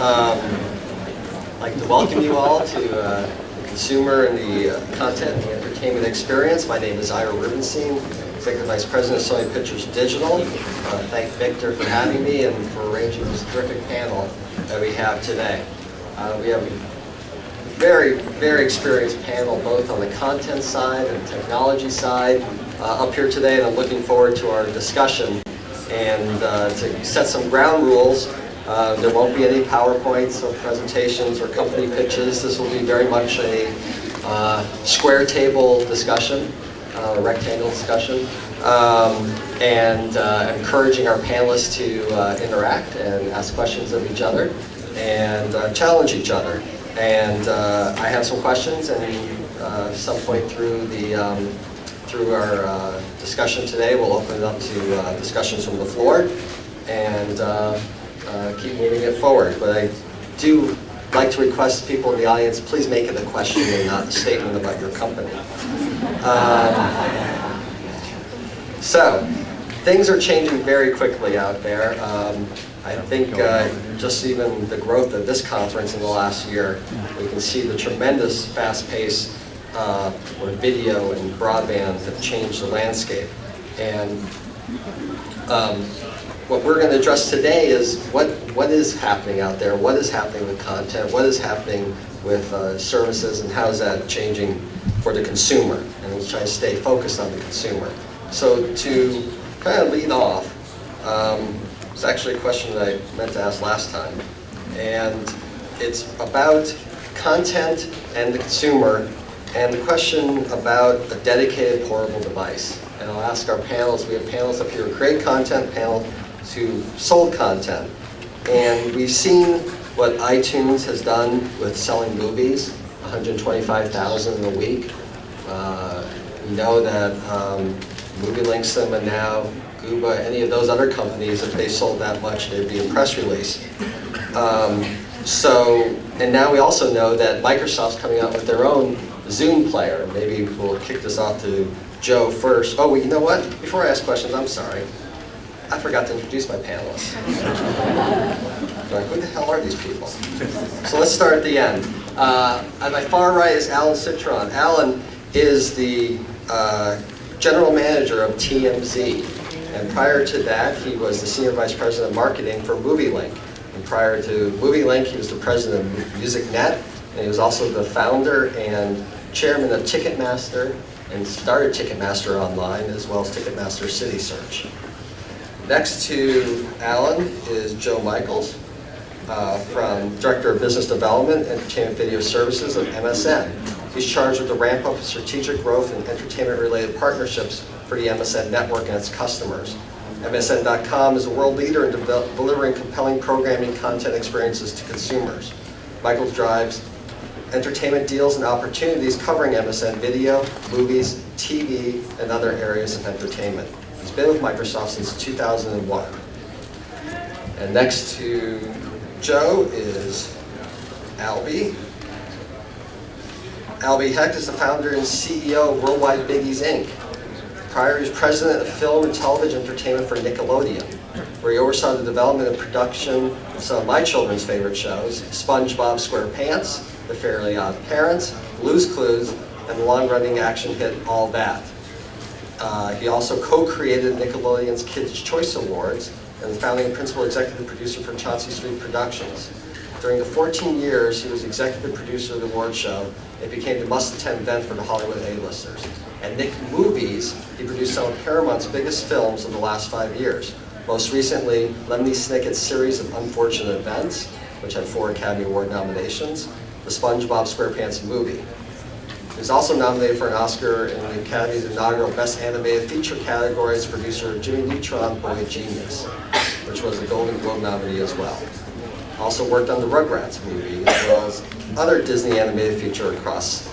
I'd like to welcome you all to the consumer and the content and the entertainment experience. My name is Ira Rubenstein, Executive Vice President of Sony Pictures Digital. Thank Victor for having me and for arranging this terrific panel that we have today. We have a very, very experienced panel both on the content side and technology side up here today, and I'm looking forward to our discussion. And to set some ground rules, there won't be any PowerPoints or presentations or company pitches. This will be very much a square table discussion, rectangle discussion, and encouraging our panelists to interact and ask questions of each other and challenge each other. And I have some questions, and at some point through our discussion today, we'll open it up to discussions from the floor and keep moving it forward. But I do like to request people in the audience, please make it a question and not a statement about your company. So, things are changing very quickly out there. I think just even the growth of this conference in the last year, we can see the tremendous fast pace where video and broadband have changed the landscape. And what we're going to address today is what is happening out there, what is happening with content, what is happening with services, and how is that changing for the consumer. And we'll try to stay focused on the consumer. So to kind of lead off, it's actually a question that I meant to ask last time. And it's about content and the consumer, and the question about a dedicated portable device. And I'll ask our panels, we have panels up here who create content, panels who sold content. And we've seen what iTunes has done with selling movies, 125,000 in a week. We know that MovieLink, Cinema Now, Gooba, any of those other companies, if they sold that much, there'd be a press release. And now we also know that Microsoft's coming out with their own Zoom player. Maybe we'll kick this off to Joe first. Oh, you know what? Before I ask questions, I'm sorry. I forgot to introduce my panelists. Like, who the hell are these people? So let's start at the end. At my far right is Alan Citron. Alan is the General Manager of TMZ. And prior to that, he was the Senior Vice President of Marketing for MovieLink. And prior to MovieLink, he was the President of MusicNet. And he was also the founder and chairman of Ticketmaster, and started Ticketmaster Online, as well as Ticketmaster City Search. Next to Alan is Joe Michaels, from Director of Business Development, Entertainment Video Services of MSN. He's charged with the ramp-up of strategic growth and entertainment-related partnerships for the MSN network and its customers. MSN.com is a world leader in delivering compelling programming content experiences to consumers. Michaels drives entertainment deals and opportunities covering MSN video, movies, TV, and other areas of entertainment. He's been with Microsoft since 2001. And next to Joe is Albie. Albie Hecht is the founder and CEO of Worldwide Biggies, Inc. Prior, he was president of film and television entertainment for Nickelodeon, where he oversaw the development and production of some of my children's favorite shows, SpongeBob SquarePants, The Fairly Odd Parents, Blue's Clues, and the long-running action hit All That. He also co-created Nickelodeon's Kids' Choice Awards and the founding and principal executive producer for Chauncey Street Productions. During the 14 years he was executive producer of the award show, it became the must-attend event for the Hollywood A-listers. At Nick Movies, he produced some of Paramount's biggest films of the last 5 years. Most recently, Lemony Snicket's series of Unfortunate Events, which had 4 Academy Award nominations, the SpongeBob SquarePants movie. He was also nominated for an Oscar in the Academy's inaugural Best Animated Feature category as producer of Jimmy Neutron Boy Genius, which was a Golden Globe nominee as well. Also worked on the Rugrats movie, as well as other Disney animated feature across,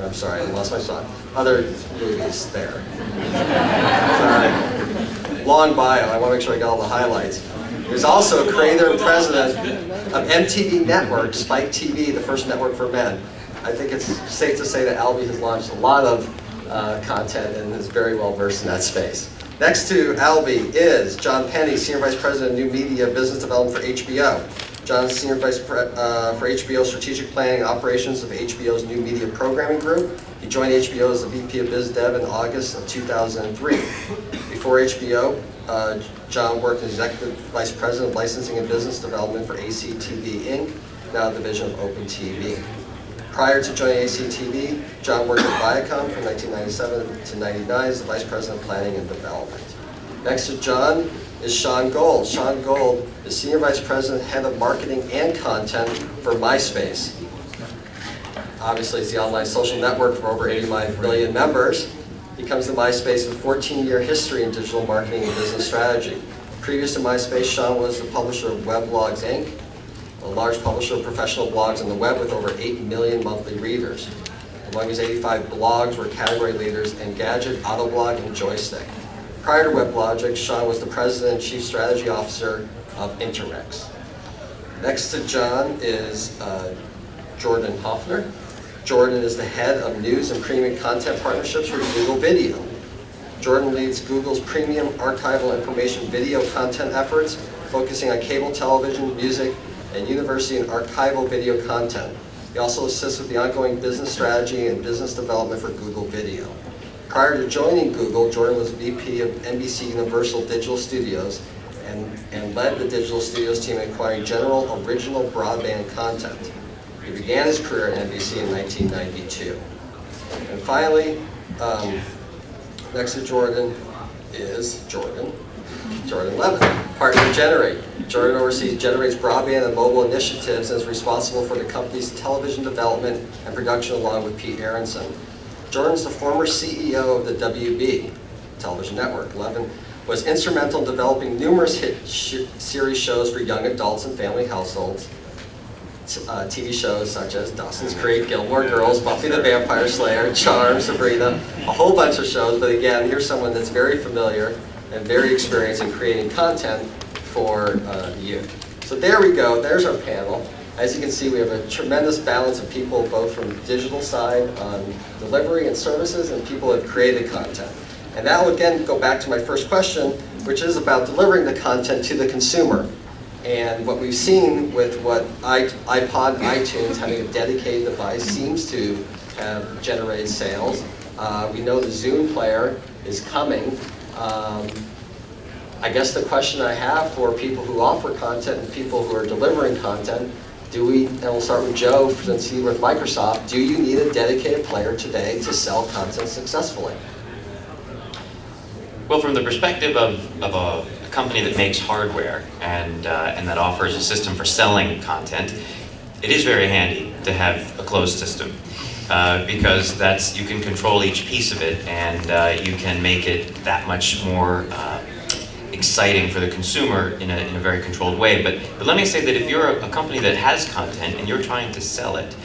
I'm sorry, I lost my thought. Other movies there. Sorry. Long bio, I want to make sure I got all the highlights. He was also creator and president of MTV Network, Spike TV, the first network for men. I think it's safe to say that Albie has launched a lot of content and is very well versed in that space. Next to Albie is John Penny, Senior Vice President of New Media Business Development for HBO. John is Senior Vice for HBO Strategic Planning and Operations of HBO's New Media Programming Group. He joined HBO as the VP of Biz Dev in August of 2003. Before HBO, John worked as Executive Vice President of Licensing and Business Development for ACTV Inc., now a division of OpenTV. Prior to joining ACTV, John worked at Viacom from 1997 to 1999 as the Vice President of Planning and Development. Next to John is Sean Gold. Sean Gold is Senior Vice President, Head of Marketing and Content for MySpace. Obviously, it's the online social network for over 85 million members. He comes to MySpace with a 14-year history in digital marketing and business strategy. Previous to MySpace, Sean was the publisher of Weblogs Inc., a large publisher of professional blogs on the web with over 8 million monthly readers. Among his 85 blogs were category leaders Engadget, Autoblog, and Joystick. Prior to WebLogic, Sean was the President and Chief Strategy Officer of Interrex. Next to John is Jordan Hoffner. Jordan is the Head of News and Premium Content Partnerships for Google Video. Jordan leads Google's premium archival information video content efforts, focusing on cable television, music, and university and archival video content. He also assists with the ongoing business strategy and business development for Google Video. Prior to joining Google, Jordan was VP of NBC Universal Digital Studios and led the Digital Studios team in acquiring general original broadband content. He began his career at NBC in 1992. And finally, next to Jordan is Jordan Levin, partner of Generate. Jordan oversees Generate's broadband and mobile initiatives and is responsible for the company's television development and production along with Pete Aronson. Jordan's the former CEO of the WB television network. Levin was instrumental in developing numerous hit series shows for young adults and family households. TV shows such as Dawson's Creek, Gilmore Girls, Buffy the Vampire Slayer, Charmed, Sabrina, a whole bunch of shows. But again, here's someone that's very familiar and very experienced in creating content for the youth. So there we go, there's our panel. As you can see, we have a tremendous balance of people, both from the digital side on delivery and services, and people who have created content. And that will again go back to my first question, which is about delivering the content to the consumer. And what we've seen with what iPod, iTunes, having a dedicated device seems to have generated sales. We know the Zune player is coming. I guess the question I have for people who offer content and people who are delivering content, and we'll start with Joe, since you're with Microsoft, do you need a dedicated player today to sell content successfully? Well, from the perspective of a company that makes hardware and that offers a system for selling content, it is very handy to have a closed system because you can control each piece of it and you can make it that much more exciting for the consumer in a very controlled way. But let me say that if you're a company that has content and you're trying to sell it,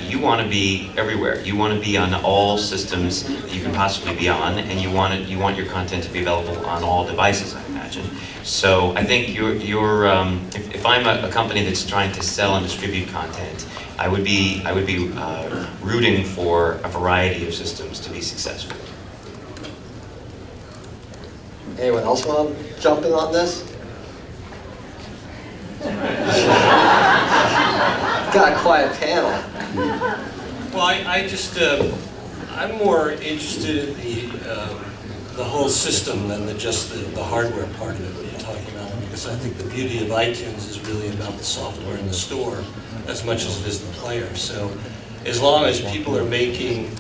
you want to be everywhere. You want to be on all systems that you can possibly be on, and you want your content to be available on all devices, I imagine. So I think if I'm a company that's trying to sell and distribute content, I would be rooting for a variety of systems to be successful. Anyone else want to jump in on this? Got a quiet panel. Well, I'm more interested in the whole system than just the hardware part of it that you're talking about, because I think the beauty of iTunes is really about the software in the store as much as it is the player. So as long as people are making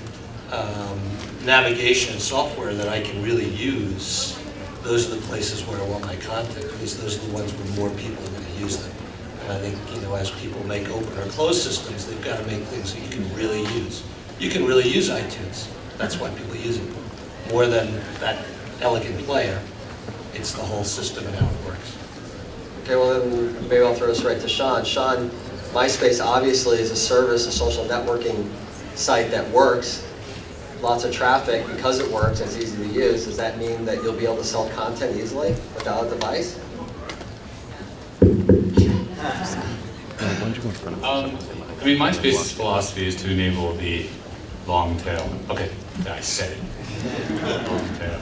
navigation software that I can really use, those are the places where I want my content, because those are the ones where more people are going to use them. And I think, as people make open or closed systems, they've got to make things that you can really use. You can really use iTunes. That's why people use it. More than that elegant player, it's the whole system and how it works. Okay, well then maybe I'll throw this right to Sean. Sean, MySpace obviously is a service, a social networking site that works. Lots of traffic because it works and it's easy to use. Does that mean that you'll be able to sell content easily without a device? MySpace's philosophy is to enable the long tail. Okay, I said it. Long tail.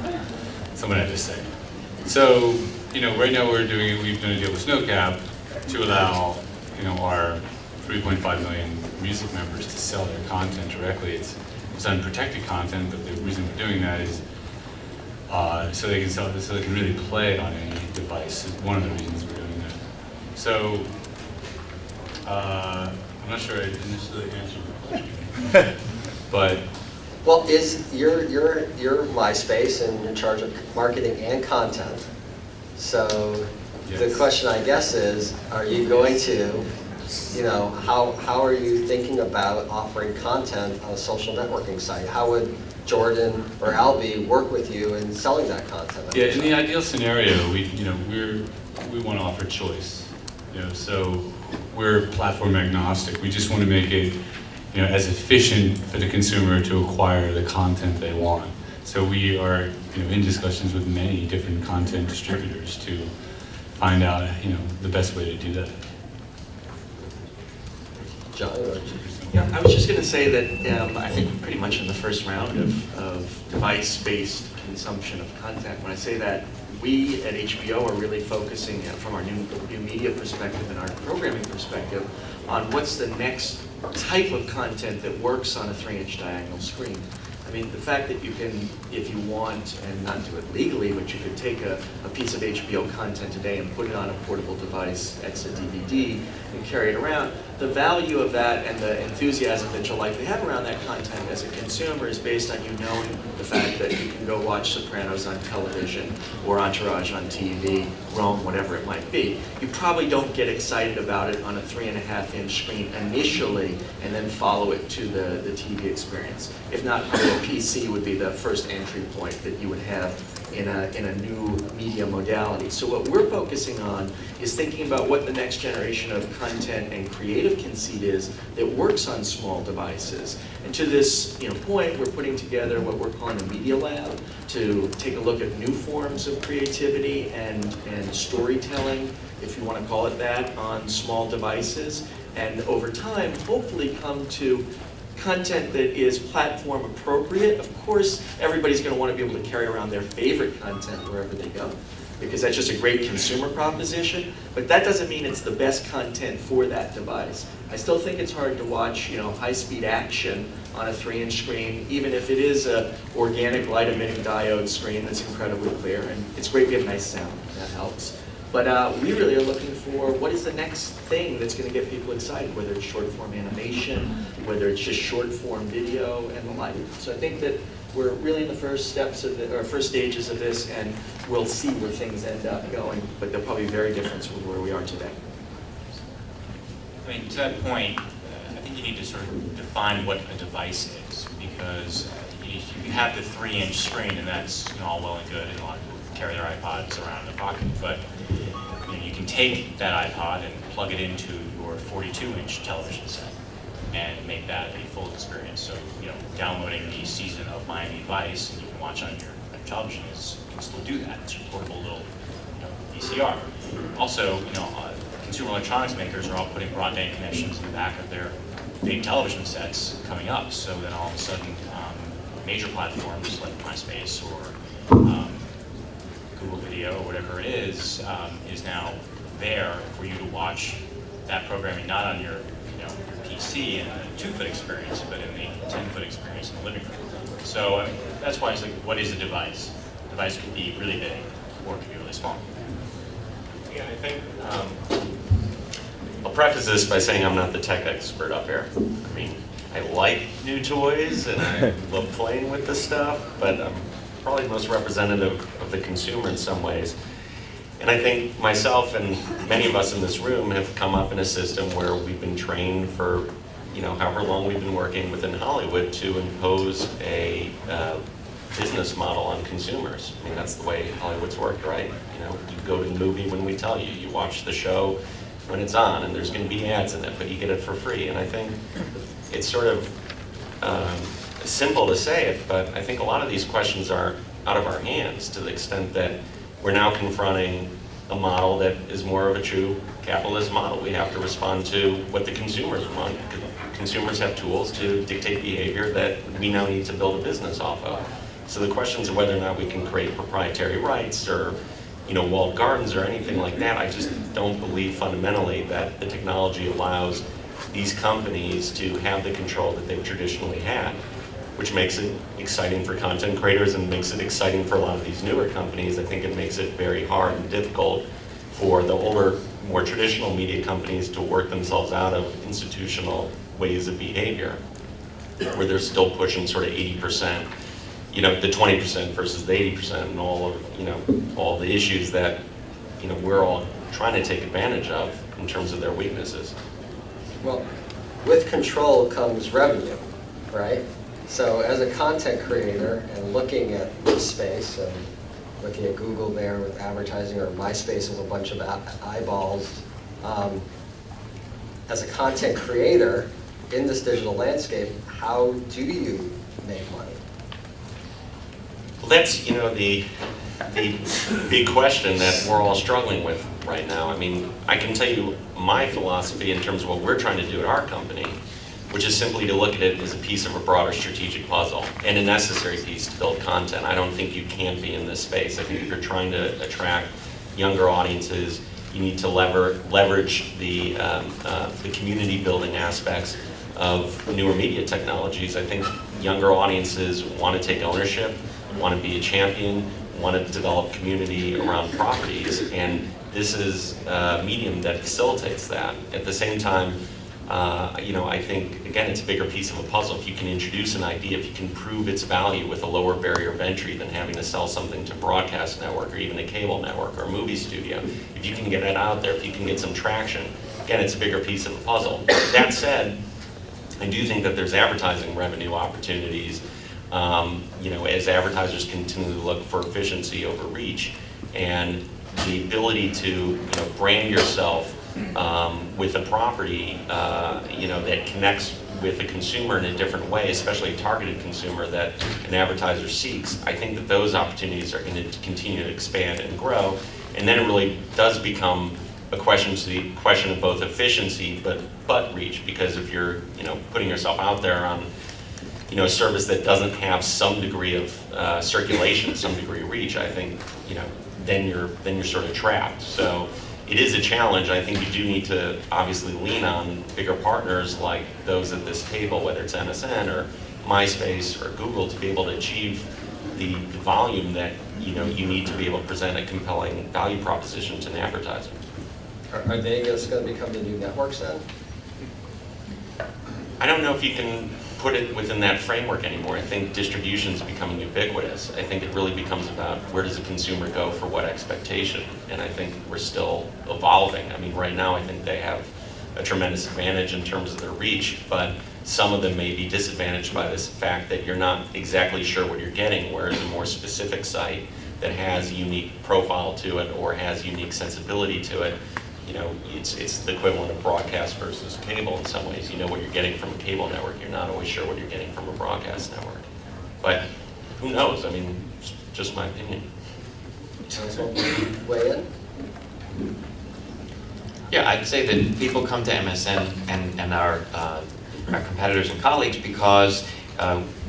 someone had to say. So, right now we've done a deal with Snowcap to allow, our 3.5 million music members to sell their content directly. It's unprotected content, but the reason we're doing that is so they can sell it, so they can really play it on any device. Is one of the reasons we're doing that. So, I'm not sure I initially answered the question, but Well, is you're MySpace and you're in charge of marketing and content. So the Yes. question, I guess, is, are you going to, how are you thinking about offering content on a social networking site? How would Jordan or Albie work with you in selling that content? yeah, in the ideal scenario, we want to offer choice. So we're platform agnostic. We just want to make it, as efficient for the consumer to acquire the content they want. So we are, in discussions with many different content distributors to find out, the best way to do that. John, or- Yeah, I was just going to say that I think pretty much in the first round of device-based consumption of content, when I say that, we at HBO are really focusing from our new media perspective and our programming perspective on what's the next type of content that works on a 3-inch diagonal screen. I mean, the fact that you can, if you want, and not do it legally, but you could take a piece of HBO content today and put it on a portable device, ex a DVD, and carry it around, the value of that and the enthusiasm that you'll likely have around that content as a consumer is based on you knowing the fact that you can go watch Sopranos on television or Entourage on TV, Rome, whatever it might be. You probably don't get excited about it on a 3.5-inch screen initially and then follow it to the TV experience. If not, probably a PC would be the first entry point that you would have in a new media modality. So what we're focusing on is thinking about what the next generation of content and creative conceit is that works on small devices. And to this point, we're putting together what we're calling a media lab to take a look at new forms of creativity and storytelling, if you want to call it that, on small devices. And over time, hopefully come to content that is platform appropriate. Of course, everybody's going to want to be able to carry around their favorite content wherever they go, because that's just a great consumer proposition, but that doesn't mean it's the best content for that device. I still think it's hard to watch, high-speed action on a 3-inch screen, even if it is a organic light-emitting diode screen that's incredibly clear, and it's great we have nice sound, that helps. But we really are looking for what is the next thing that's going to get people excited, whether it's short-form animation, whether it's just short-form video, and the like. So I think that we're really in the first steps of or first stages of this, and we'll see where things end up going, but they'll probably be very different from where we are today. I mean, to that point, I think you need to sort of define what a device is, because you have the 3-inch screen, and that's all well and good, and a lot of people carry their iPods around in their pocket, but you can take that iPod and plug it into your 42-inch television set and make that a full experience. So, downloading the season of Miami Vice and you can watch on your television you can still do that. It's your portable little, VCR. Also, consumer electronics makers are all putting broadband connections in the back of their big television sets coming up. So then all of a sudden, major platforms like MySpace or Google Video or whatever it is now there for you to watch that programming, not on your your PC in a 2-foot experience, but in the 10-foot experience in the living room. So that's why it's like, what is a device? A device could be really big or it could be really small. Yeah, I think I'll preface this by saying I'm not the tech expert up here. I mean, I like new toys and I love playing with this stuff, but I'm probably most representative of the consumer in some ways. And I think myself and many of us in this room have come up in a system where we've been trained for, however long we've been working within Hollywood to impose a business model on consumers. I mean, that's the way Hollywood's worked, right? You go to the movie when we tell you, you watch the show when it's on, and there's going to be ads in it, but you get it for free. And I think it's sort of simple to say it, but I think a lot of these questions are out of our hands to the extent that we're now confronting a model that is more of a true capitalist model. We have to respond to what the consumers want. Consumers have tools to dictate behavior that we now need to build a business off of. So the questions of whether or not we can create proprietary rights or, walled gardens or anything like that, I just don't believe fundamentally that the technology allows these companies to have the control that they've traditionally had, which makes it exciting for content creators and makes it exciting for a lot of these newer companies. I think it makes it very hard and difficult for the older, more traditional media companies to work themselves out of institutional ways of behavior, where they're still pushing sort of 80%, the 20% versus the 80%, and all of, all the issues that, we're all trying to take advantage of in terms of their weaknesses. Well, with control comes revenue, right? So as a content creator and looking at this space and looking at Google there with advertising, or MySpace with a bunch of eyeballs, as a content creator in this digital landscape, how do you make money? Well, that's, the big question that we're all struggling with right now. I mean, I can tell you my philosophy in terms of what we're trying to do at our company, which is simply to look at it as a piece of a broader strategic puzzle and a necessary piece to build content. I don't think you can be in this space. I think if you're trying to attract younger audiences, you need to leverage the community building aspects of newer media technologies. I think younger audiences want to take ownership, want to be a champion, want to develop community around properties, and this is a medium that facilitates that. At the same time, I think, again, it's a bigger piece of a puzzle. If you can introduce an idea, if you can prove its value with a lower barrier of entry than having to sell something to broadcast network or even a cable network or a movie studio, if you can get it out there, if you can get some traction, again, it's a bigger piece of the puzzle. That said, I do think that there's advertising revenue opportunities, as advertisers continue to look for efficiency over reach, and the ability to, brand yourself with a property, that connects with the consumer in a different way, especially a targeted consumer that an advertiser seeks. I think that those opportunities are going to continue to expand and grow, and then it really does become a question of both efficiency but reach, because if you're putting yourself out there on a service that doesn't have some degree of circulation, some degree of reach, I think then you're sort of trapped. So it is a challenge. I think you do need to obviously lean on bigger partners like those at this table, whether it's MSN or MySpace or Google, to be able to achieve the volume that you need to be able to present a compelling value proposition to an advertiser. Are they just going to become the new networks then? I don't know if you can put it within that framework anymore. I think distribution is becoming ubiquitous. I think it really becomes about where does a consumer go for what expectation, and I think we're still evolving. I mean, right now I think they have a tremendous advantage in terms of their reach, but some of them may be disadvantaged by this fact that you're not exactly sure what you're getting, whereas a more specific site that has a unique profile to it or has unique sensibility to it, it's the equivalent of broadcast versus cable in some ways. You know what you're getting from a cable network. You're not always sure what you're getting from a broadcast network. But who knows? I mean, it's just my opinion. Council, weigh in? Yeah, I'd say that people come to MSN and our competitors and colleagues because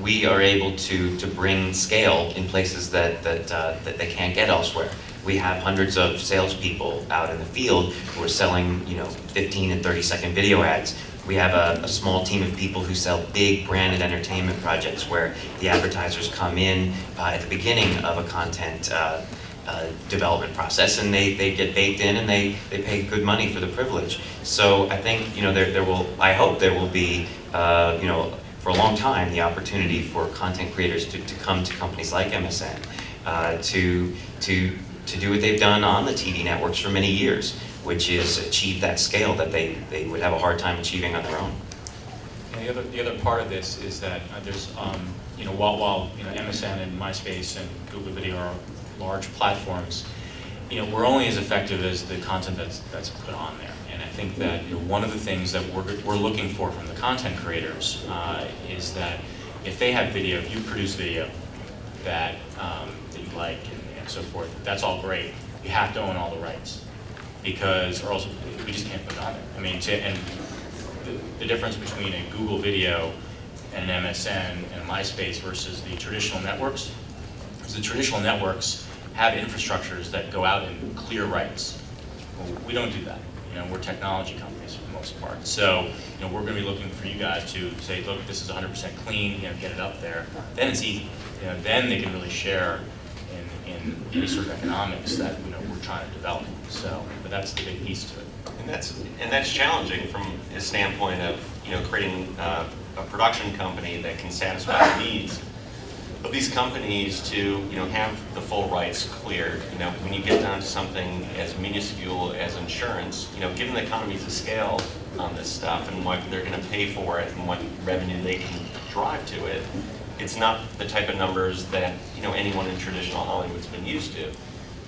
we are able to bring scale in places that they can't get elsewhere. We have hundreds of salespeople out in the field who are selling, 15 and 30-second video ads. We have a small team of people who sell big branded entertainment projects where the advertisers come in at the beginning of a content development process, and they get baked in and they pay good money for the privilege. So I think I hope there will be for a long time the opportunity for content creators to come to companies like MSN to do what they've done on the TV networks for many years, which is achieve that scale that they would have a hard time achieving on their own. And the other part of this is that there's while MSN and MySpace and Google Video are large platforms, we're only as effective as the content that's put on there. And I think that one of the things that we're looking for from the content creators is that if they have video, if you produce video that you like and so forth, that's all great. You have to own all the rights, or else we just can't put it on there. I mean, and the difference between a Google Video and an MSN and MySpace versus the traditional networks Because the traditional networks have infrastructures that go out and clear rights. Well, we don't do that. We're technology companies for the most part. So, we're going to be looking for you guys to say, look, this is 100% clean, get it up there. Then it's easy. Then they can really share in any sort of economics that we're trying to develop. So, but that's the big piece to it. And that's challenging from a standpoint of creating a production company that can satisfy the needs of these companies to have the full rights cleared. When you get down to something as minuscule as insurance, given the economies of scale on this stuff and what they're going to pay for it and what revenue they can drive to it, it's not the type of numbers that anyone in traditional Hollywood's been used to.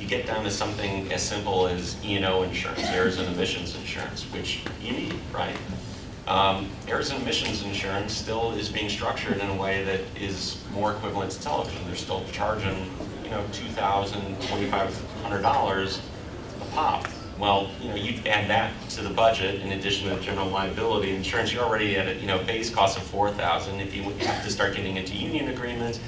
You get down to something as simple as E&O insurance, errors and omissions insurance, which you need, right? Errors and omissions insurance still is being structured in a way that is more equivalent to television. They're still charging, $2,000, $2,500 a pop. Well, you add that to the budget in addition to general liability insurance. You're already at a base cost of $4,000. If you have to start getting into union agreements,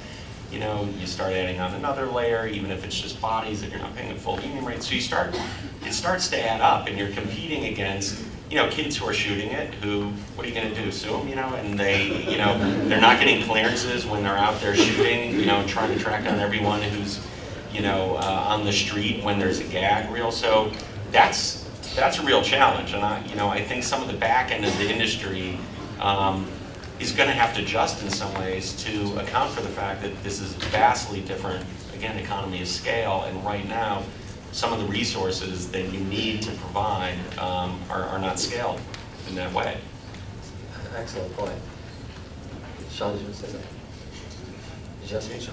you start adding on another layer, even if it's just bodies that you're not paying the full union rate. So it starts to add up, and you're competing against kids who are shooting it, who, what are you going to do, sue them, and they, they're not getting clearances when they're out there shooting, trying to track down everyone who's, on the street when there's a gag reel. So that's a real challenge, and I think some of the back end of the industry is going to have to adjust in some ways to account for the fact that this is vastly different, again, economy of scale, and right now, some of the resources that you need to provide are not scaled in that way. Excellent point. Sean, did you want to say something? Jesse?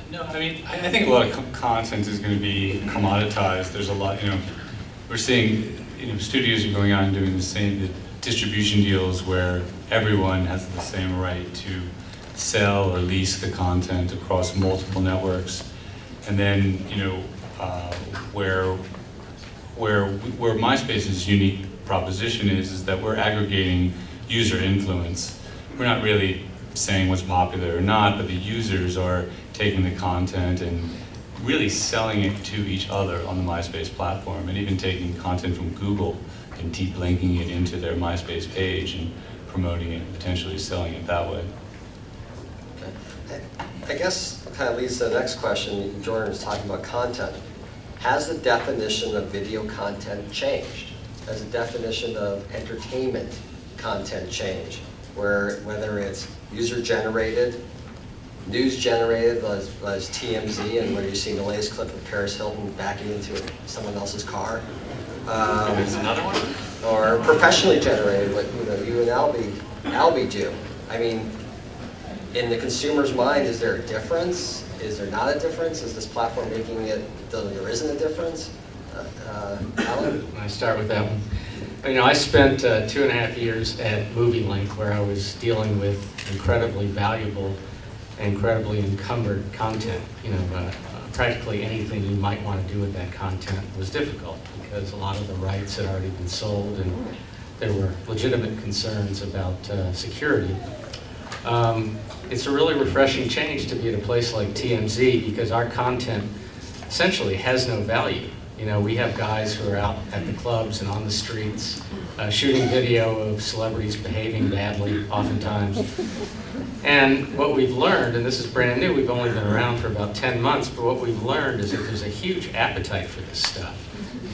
No, I think a lot of content is going to be commoditized. There's a lot, we're seeing, studios are going out and doing the distribution deals where everyone has the same right to sell or lease the content across multiple networks. And then, where MySpace's unique proposition is that we're aggregating user influence. We're not really saying what's popular or not, but the users are taking the content and really selling it to each other on the MySpace platform, and even taking content from Google and deep linking it into their MySpace page and promoting it, potentially selling it that way. Okay. I guess kind of leads to the next question. Jordan was talking about content. Has the definition of video content changed? Has the definition of entertainment content changed? Whether it's user-generated, news-generated, as TMZ, and where you've seen the latest clip of Paris Hilton backing into someone else's car. There's another one? Or professionally generated, what you and Albie do. In the consumer's mind, is there a difference? Is there not a difference? Is this platform making it so there isn't a difference? Alan? I start with that one. I spent 2.5 years at MovieLink, where I was dealing with incredibly valuable, incredibly encumbered content. Practically anything you might want to do with that content was difficult because a lot of the rights had already been sold, and there were legitimate concerns about security. It's a really refreshing change to be at a place like TMZ because our content essentially has no value. We have guys who are out at the clubs and on the streets shooting video of celebrities behaving badly, oftentimes. And what we've learned, and this is brand new, we've only been around for about 10 months, but what we've learned is that there's a huge appetite for this stuff.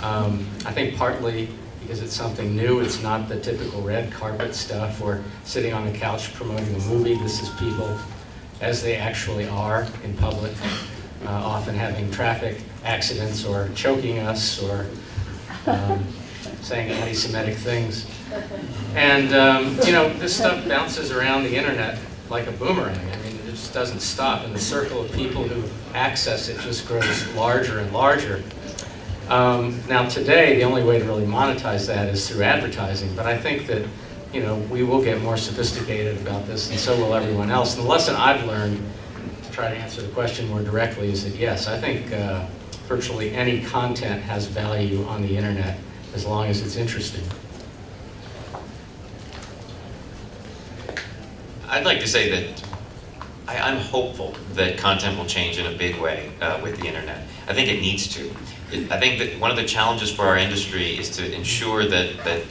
I think partly because it's something new, it's not the typical red carpet stuff or sitting on a couch promoting a movie. This is people as they actually are in public, often having traffic accidents or choking us or saying anti-Semitic things. And this stuff bounces around the internet like a boomerang. It just doesn't stop, and the circle of people who access it just grows larger and larger. Now today, the only way to really monetize that is through advertising, but I think that we will get more sophisticated about this, and so will everyone else. And the lesson I've learned, to try to answer the question more directly, is that yes, I think virtually any content has value on the internet as long as it's interesting. I'd like to say that I'm hopeful that content will change in a big way with the internet. I think it needs to. I think that one of the challenges for our industry is to ensure that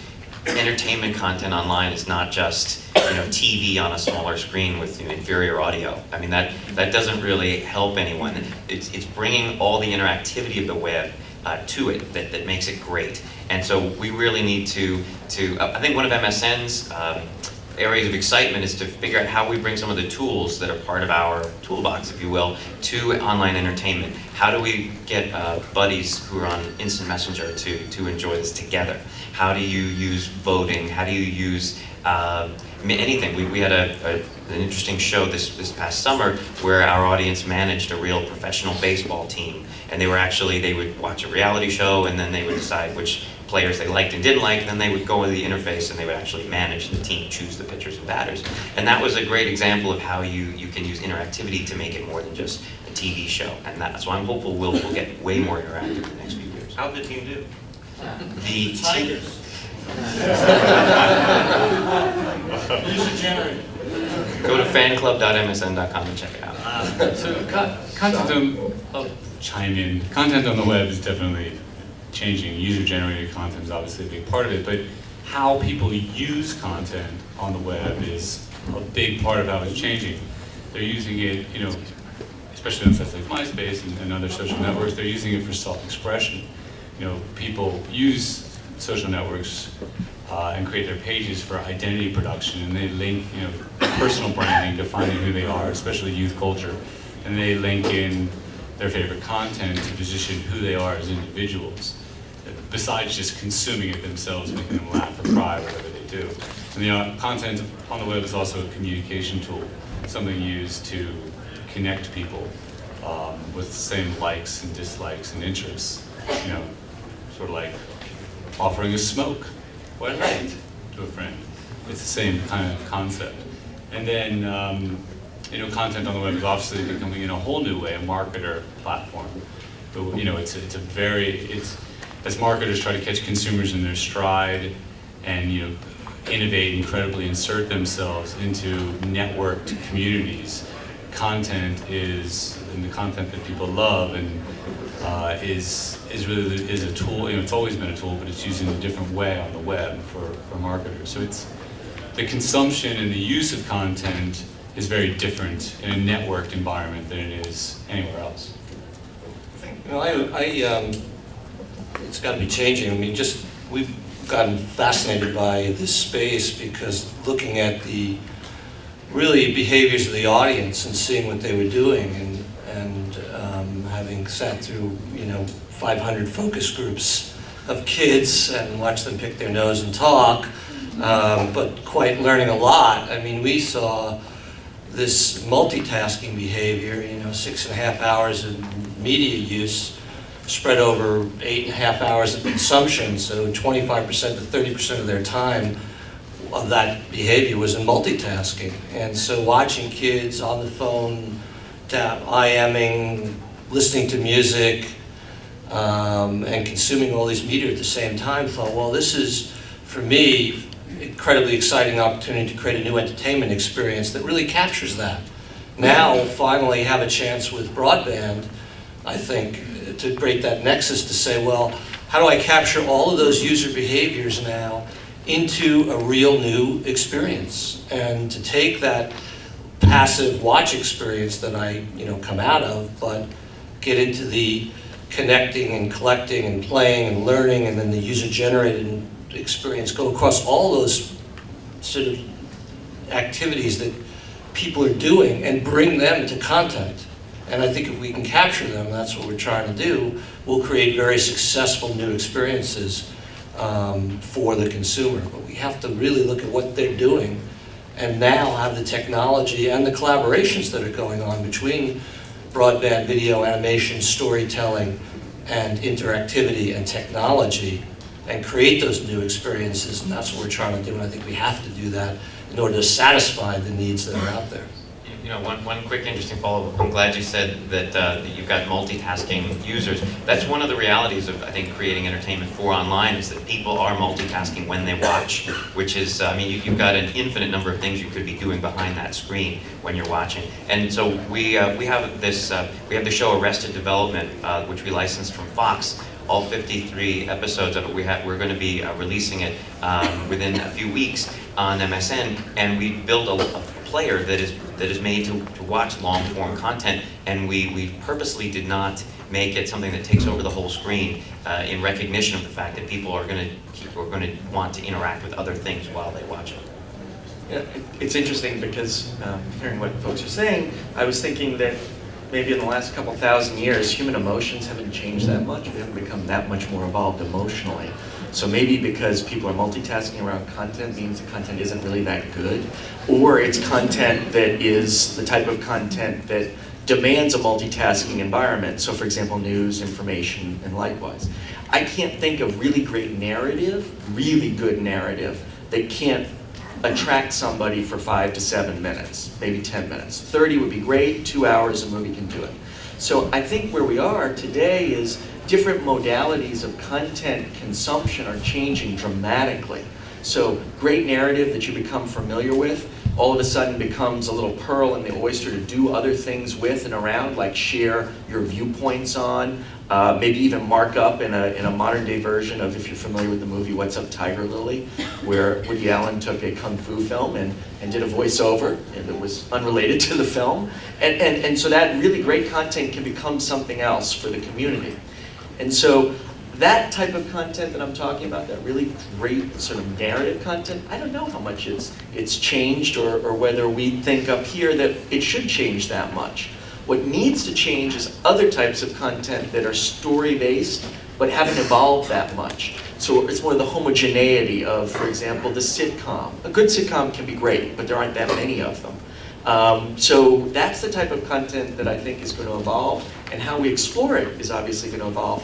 entertainment content online is not just TV on a smaller screen with inferior audio. I mean that doesn't really help anyone. It's bringing all the interactivity of the web to it that makes it great. And so we really need to I think one of MSN's areas of excitement is to figure out how we bring some of the tools that are part of our toolbox, if you will, to online entertainment. How do we get buddies who are on Instant Messenger to enjoy this together? How do you use voting? How do you use anything? We had an interesting show this past summer where our audience managed a real professional baseball team, and they would watch a reality show and then they would decide which players they liked and didn't like, then they would go into the interface and they would actually manage the team, choose the pitchers and batters. And that was a great example of how you can use interactivity to make it more than just a TV show. And so I'm hopeful we'll get way more interactive in the next few years. How'd the team do? The Tigers. Go to fanclub.msn.com and check it out. So content on the web is definitely changing. User-generated content is obviously a big part of it, but how people use content on the web is a big part of how it's changing. They're using it, especially on sites like MySpace and other social networks, they're using it for self-expression. People use social networks and create their pages for identity production, and they link, personal branding, defining who they are, especially youth culture, and they link in their favorite content to position who they are as individuals, besides just consuming it themselves, making them laugh or cry, whatever they do. And content on the web is also a communication tool, something used to connect people with the same likes and dislikes and interests. Sort of like offering a smoke one night to a friend. It's the same kind of concept. And then, content on the web is obviously becoming in a whole new way a marketer platform. But, as marketers try to catch consumers in their stride and, innovate, incredibly insert themselves into networked communities, content and the content that people love and is a tool. It's always been a tool, but it's used in a different way on the web for marketers. So the consumption and the use of content is very different in a networked environment than it is anywhere else. It's got to be changing. I mean, we've gotten fascinated by this space because looking at the really behaviors of the audience and seeing what they were doing and having sat through 500 focus groups of kids and watched them pick their nose and talk, but quite learning a lot. I mean, we saw this multitasking behavior, 6.5 hours of media use spread over 8.5 hours of consumption, so 25% to 30% of their time of that behavior was in multitasking. And so watching kids on the phone, IMing, listening to music, and consuming all these media at the same time, thought, well, this is, for me, incredibly exciting opportunity to create a new entertainment experience that really captures that. Now, finally have a chance with broadband, I think, to break that nexus to say, well, how do I capture all of those user behaviors now into a real new experience? And to take that passive watch experience that I come out of, but get into the connecting and collecting and playing and learning, and then the user-generated experience, go across all those sort of activities that people are doing and bring them to content. And I think if we can capture them, that's what we're trying to do, we'll create very successful new experiences for the consumer. But we have to really look at what they're doing and now have the technology and the collaborations that are going on between broadband video, animation, storytelling, and interactivity and technology, and create those new experiences. And that's what we're trying to do, and I think we have to do that in order to satisfy the needs that are out there. You know, one quick interesting follow-up. I'm glad you said that you've got multitasking users. That's one of the realities of, I think, creating entertainment for online is that people are multitasking when they watch, which is, I mean, you've got an infinite number of things you could be doing behind that screen when you're watching. And so we have the show Arrested Development, which we licensed from Fox. All 53 episodes of it, we're going to be releasing it within a few weeks on MSN, and we built a player that is made to watch long-form content, and we purposely did not make it something that takes over the whole screen in recognition of the fact that people are going to want to interact with other things while they watch it. Yeah, it's interesting because hearing what folks are saying, I was thinking that maybe in the last couple thousand years, human emotions haven't changed that much. We haven't become that much more evolved emotionally. So maybe because people are multitasking around content means the content isn't really that good, or it's content that is the type of content that demands a multitasking environment. So for example, news, information, and likewise. I can't think of really great narrative, really good narrative, that can't attract somebody for 5 to 7 minutes, maybe 10 minutes. 30 would be great, 2 hours a movie can do it. So I think where we are today is different modalities of content consumption are changing dramatically. So great narrative that you become familiar with all of a sudden becomes a little pearl in the oyster to do other things with and around, like share your viewpoints on, maybe even mark up in a modern day version of, if you're familiar with the movie What's Up Tiger Lily, where Woody Allen took a kung fu film and did a voiceover that was unrelated to the film. And so that really great content can become something else for the community. And so that type of content that I'm talking about, that really great sort of narrative content, I don't know how much it's changed or whether we think up here that it should change that much. What needs to change is other types of content that are story-based but haven't evolved that much. So it's more the homogeneity of, for example, the sitcom. A good sitcom can be great, but there aren't that many of them. So that's the type of content that I think is going to evolve, and how we explore it is obviously going to evolve.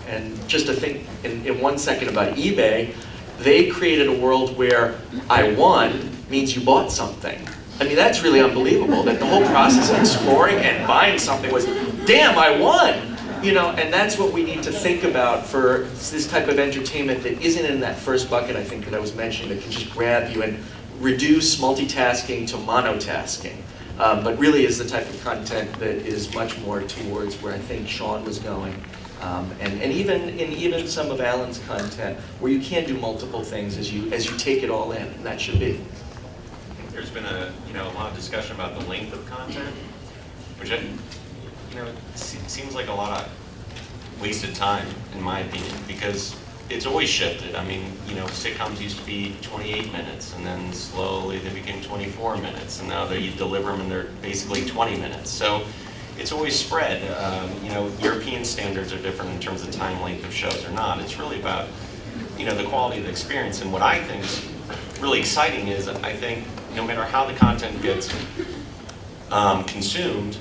And just to think in 1 second about eBay, they created a world where I won means you bought something. I mean, that's really unbelievable, that the whole process of exploring and buying something was, damn, I won! You know, and that's what we need to think about for this type of entertainment that isn't in that first bucket, I think, that I was mentioning, that can just grab you and reduce multitasking to monotasking. But really is the type of content that is much more towards where I think Sean was going. And even some of Alan's content, where you can do multiple things as you take it all in, and that should be. There's been a lot of discussion about the length of content, which seems like a lot of wasted time, in my opinion, because it's always shifted. I mean, sitcoms used to be 28 minutes, and then slowly they became 24 minutes, and now you deliver them and they're basically 20 minutes. So it's always spread. European standards are different in terms of time length of shows or not. It's really about, the quality of the experience. And what I think is really exciting is, I think, no matter how the content gets consumed,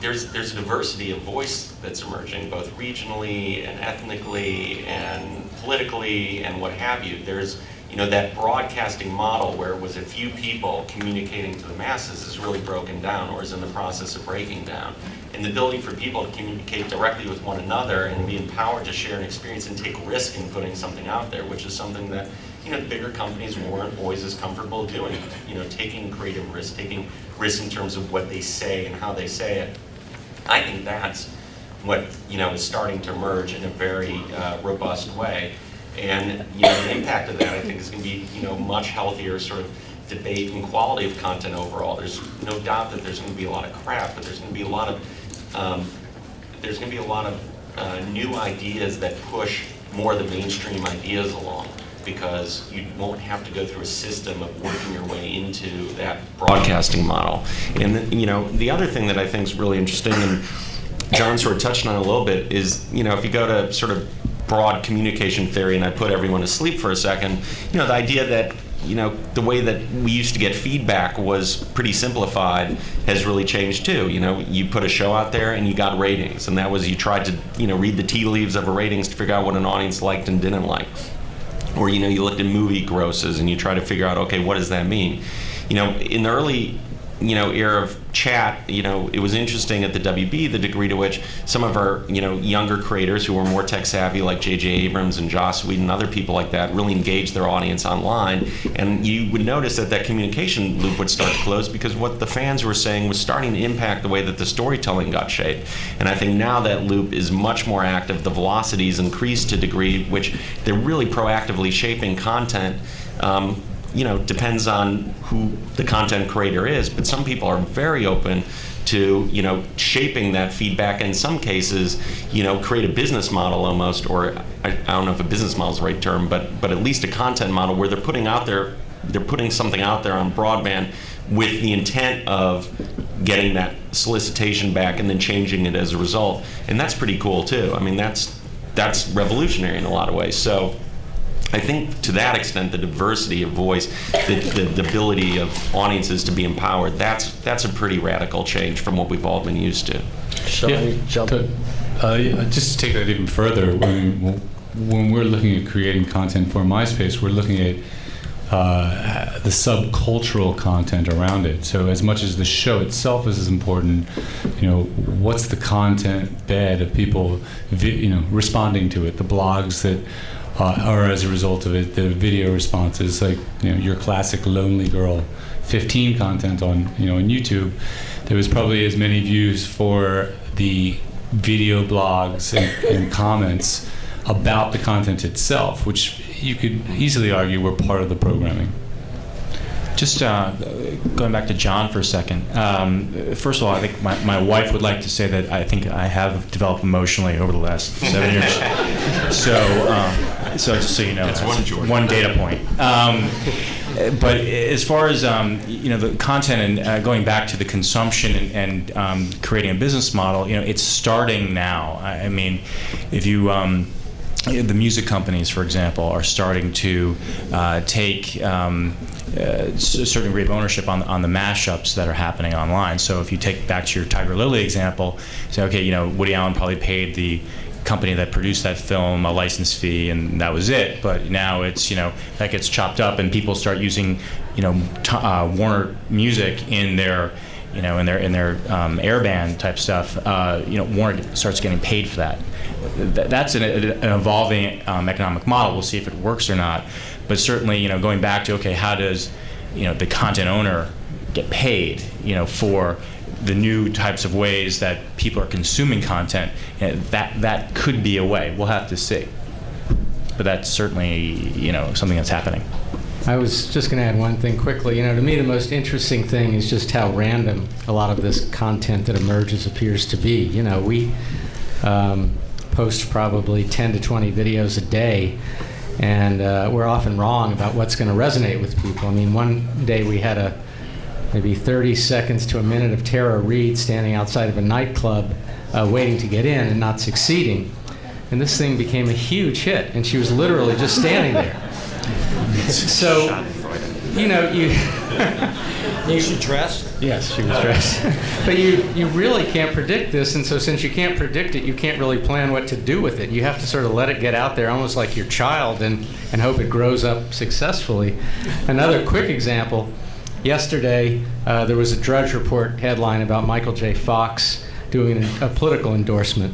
there's a diversity of voice that's emerging, both regionally and ethnically and politically and what have you. There's that broadcasting model where it was a few people communicating to the masses is really broken down, or is in the process of breaking down. And the ability for people to communicate directly with one another and be empowered to share an experience and take risk in putting something out there, which is something that bigger companies weren't always as comfortable doing. Taking creative risks, taking risks in terms of what they say and how they say it. I think that's what is starting to emerge in a very robust way. And the impact of that, I think, is going to be much healthier sort of debate and quality of content overall. There's no doubt that there's going to be a lot of crap, but there's going to be a lot of new ideas that push more of the mainstream ideas along, because you won't have to go through a system of working your way into that broadcasting model. And the other thing that I think is really interesting, and John sort of touched on it a little bit, is if you go to sort of broad communication theory, and I put everyone to sleep for a second, the idea that the way that we used to get feedback was pretty simplified has really changed too. You put a show out there and you got ratings, and that was, you tried to read the tea leaves of a ratings to figure out what an audience liked and didn't like. Or you looked at movie grosses and you try to figure out, okay, what does that mean? In the early era of chat, it was interesting at the WB the degree to which some of our younger creators who were more tech savvy, like J.J. Abrams and Joss Whedon and other people like that, really engaged their audience online, and you would notice that communication loop would start to close because what the fans were saying was starting to impact the way that the storytelling got shaped. And I think now that loop is much more active. The velocity's increased to a degree which they're really proactively shaping content. Depends on who the content creator is, but some people are very open to, shaping that feedback, and in some cases, create a business model almost, or I don't know if a business model is the right term, but at least a content model where they're putting something out there on broadband with the intent of getting that solicitation back and then changing it as a result. And that's pretty cool too. I mean, that's revolutionary in a lot of ways. So I think to that extent, the diversity of voice, the ability of audiences to be empowered, that's a pretty radical change from what we've all been used to. Just to take that even further, when we're looking at creating content for MySpace, we're looking at the subcultural content around it. So as much as the show itself is as important, what's the content bed of people, responding to it, the blogs that are as a result of it, the video responses, like your classic Lonely Girl 15 content on on YouTube. There was probably as many views for the video blogs and comments about the content itself, which you could easily argue were part of the programming. Just going back to John for a second. First of all, I think my wife would like to say that I think I have developed emotionally over the last 7 years. So just so you know, that's one data point. But as far as the content and going back to the consumption and creating a business model, it's starting now. I mean, if you the music companies, for example, are starting to take a certain degree of ownership on the mashups that are happening online. So if you take back to your Tiger Lily example, say, okay, Woody Allen probably paid the company that produced that film a license fee, and that was it. But now it's that gets chopped up, and people start using Warner Music in their in their airband type stuff. Warner starts getting paid for that. That's an evolving economic model. We'll see if it works or not. But certainly, going back to, okay, how does, the content owner get paid, for the new types of ways that people are consuming content? That could be a way. We'll have to see. But that's certainly, something that's happening. I was just going to add one thing quickly. To me, the most interesting thing is just how random a lot of this content that emerges appears to be. We post probably 10 to 20 videos a day, and we're often wrong about what's going to resonate with people. I mean, one day we had maybe 30 seconds to a minute of Tara Reid standing outside of a nightclub waiting to get in and not succeeding. And this thing became a huge hit, and she was literally just standing there. So, Was she dressed? Yes, she was dressed. But you really can't predict this, and so since you can't predict it, you can't really plan what to do with it. You have to sort of let it get out there, almost like your child, and hope it grows up successfully. Another quick example, yesterday there was a Drudge Report headline about Michael J. Fox doing a political endorsement.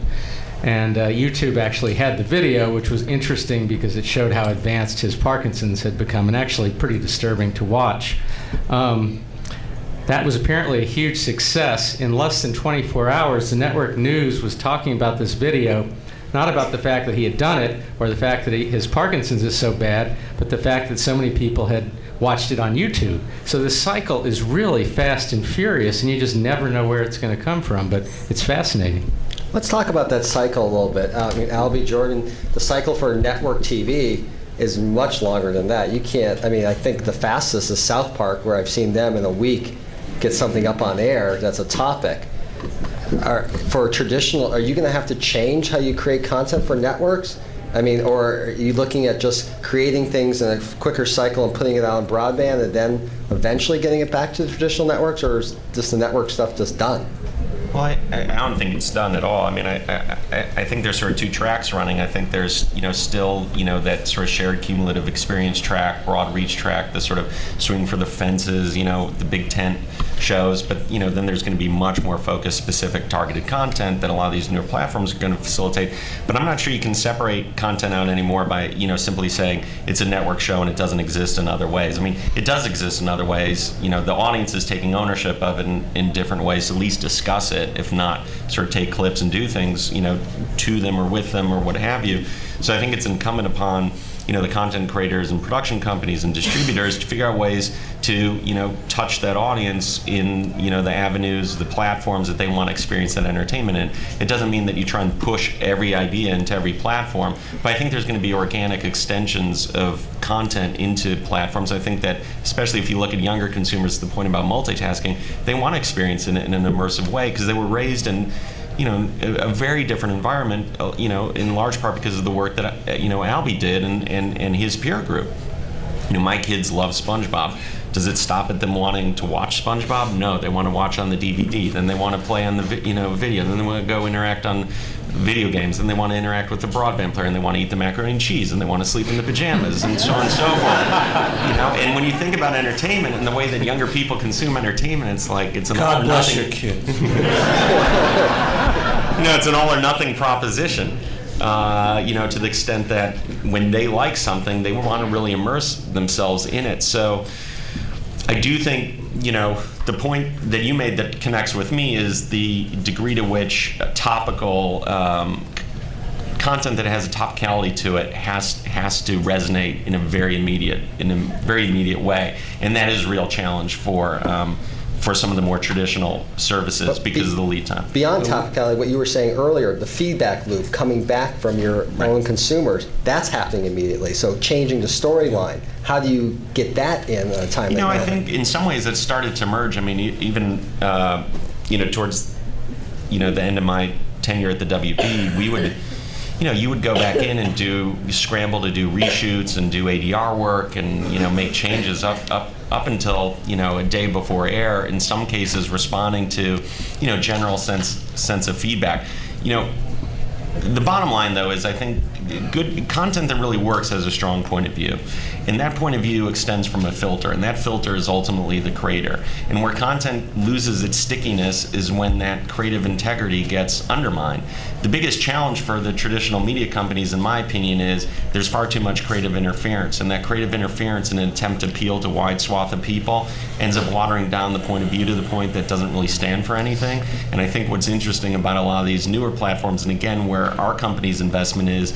And YouTube actually had the video, which was interesting because it showed how advanced his Parkinson's had become, and actually pretty disturbing to watch. That was apparently a huge success. In less than 24 hours, the network news was talking about this video, not about the fact that he had done it or the fact that his Parkinson's is so bad, but the fact that so many people had watched it on YouTube. So the cycle is really fast and furious, and you just never know where it's going to come from, but it's fascinating. Let's talk about that cycle a little bit. Albie, Jordan, the cycle for network TV is much longer than that. You can't, I think the fastest is South Park, where I've seen them in a week get something up on air that's a topic. For traditional, are you going to have to change how you create content for networks? Or are you looking at just creating things in a quicker cycle and putting it out on broadband and then eventually getting it back to the traditional networks, or is just the network stuff just done? Well, I don't think it's done at all. I mean, I think there's sort of two tracks running. I think there's, still, that sort of shared cumulative experience track, broad reach track, the sort of swing for the fences, the big tent shows. But, then there's going to be much more focused, specific, targeted content that a lot of these newer platforms are going to facilitate. But I'm not sure you can separate content out anymore by, simply saying it's a network show and it doesn't exist in other ways. I mean, it does exist in other ways. The audience is taking ownership of it in different ways, at least discuss it, if not sort of take clips and do things, to them or with them or what have you. So I think it's incumbent upon, the content creators and production companies and distributors to figure out ways to, touch that audience in, the avenues, the platforms that they want to experience that entertainment in. It doesn't mean that you try and push every idea into every platform, but I think there's going to be organic extensions of content into platforms. I think that, especially if you look at younger consumers, the point about multitasking, they want to experience it in an immersive way because they were raised in a very different environment, in large part because of the work that, Albie did and his peer group. My kids love SpongeBob. Does it stop at them wanting to watch SpongeBob? No, they want to watch on the DVD. Then they want to play on the video. Then they want to go interact on video games. Then they want to interact with the broadband player. And they want to eat the macaroni and cheese. And they want to sleep in the pajamas, and so on and so forth. And when you think about entertainment and the way that younger people consume entertainment, it's like it's an God all or bless nothing. your kids. It's an all or nothing proposition. To the extent that when they like something, they want to really immerse themselves in it. So I do think, the point that you made that connects with me is the degree to which topical content that has a topicality to it has to resonate in a very immediate way, and that is a real challenge for some of the more traditional services because of the lead time. Beyond topicality, what you were saying earlier, the feedback loop coming back from your own consumers, that's happening immediately. So changing the storyline, how do you get that in a timely manner? I think in some ways it started to merge. I mean, even towards the end of my tenure at the WB, we would. You would go back in and scramble to do reshoots and do ADR work and, make changes up until, a day before air, in some cases responding to, general sense of feedback. The bottom line, though, is I think good content that really works has a strong point of view. And that point of view extends from a filter, and that filter is ultimately the creator. And where content loses its stickiness is when that creative integrity gets undermined. The biggest challenge for the traditional media companies, in my opinion, is there's far too much creative interference. And that creative interference, in an attempt to appeal to a wide swath of people, ends up watering down the point of view to the point that doesn't really stand for anything. And I think what's interesting about a lot of these newer platforms, and again, where our company's investment is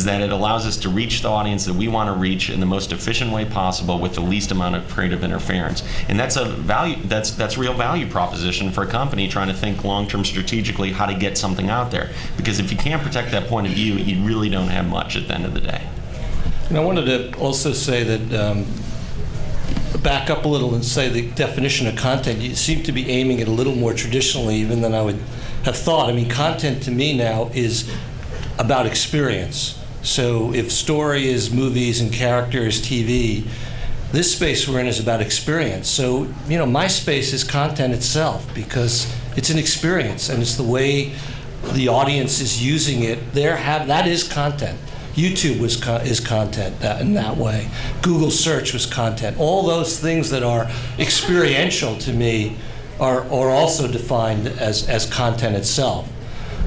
that it allows us to reach the audience that we want to reach in the most efficient way possible with the least amount of creative interference. And that's a value, that's real value proposition for a company trying to think long-term strategically how to get something out there. Because if you can't protect that point of view, you really don't have much at the end of the day. And I wanted to also say that, back up a little and say the definition of content, you seem to be aiming it a little more traditionally even than I would have thought. I mean, content to me now is about experience. So if story is movies and character is TV, this space we're in is about experience. So, my space is content itself because it's an experience and it's the way the audience is using it. That is content. YouTube is content in that way. Google search was content. All those things that are experiential to me are also defined as content itself.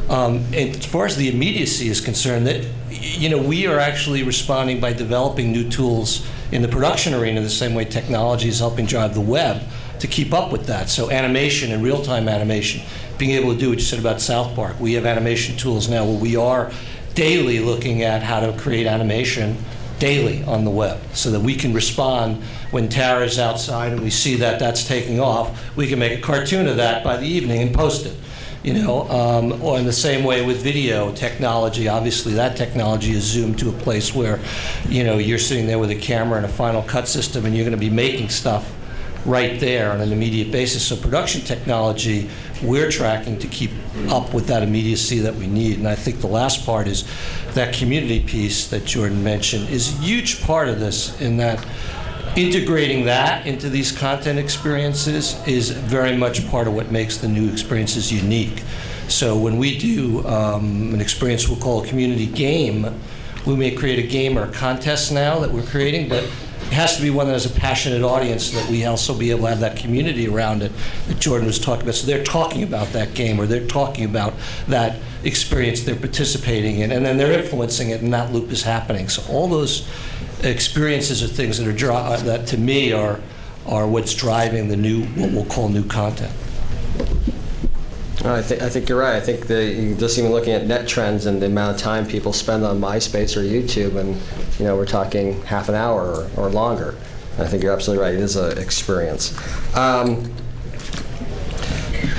And as far as the immediacy is concerned, that we are actually responding by developing new tools in the production arena the same way technology is helping drive the web to keep up with that. So animation and real-time animation, being able to do what you said about South Park. We have animation tools now where we are daily looking at how to create animation daily on the web so that we can respond when Tara's outside and we see that that's taking off. We can make a cartoon of that by the evening and post it. Or in the same way with video technology, obviously that technology is zoomed to a place where, you're sitting there with a camera and a Final Cut system and you're going to be making stuff right there on an immediate basis. So production technology, we're tracking to keep up with that immediacy that we need. And I think the last part is that community piece that Jordan mentioned is a huge part of this in that integrating that into these content experiences is very much part of what makes the new experiences unique. So when we do an experience we'll call a community game, we may create a game or a contest now that we're creating, but it has to be one that has a passionate audience, so that we also be able to have that community around it that Jordan was talking about. So they're talking about that game, or they're talking about that experience they're participating in, and then they're influencing it, and that loop is happening. So all those experiences are things that that to me are what's driving the new, what we'll call new content. I think you're right. I think just even looking at net trends and the amount of time people spend on MySpace or YouTube, and we're talking half an hour or longer. I think you're absolutely right. It is an experience.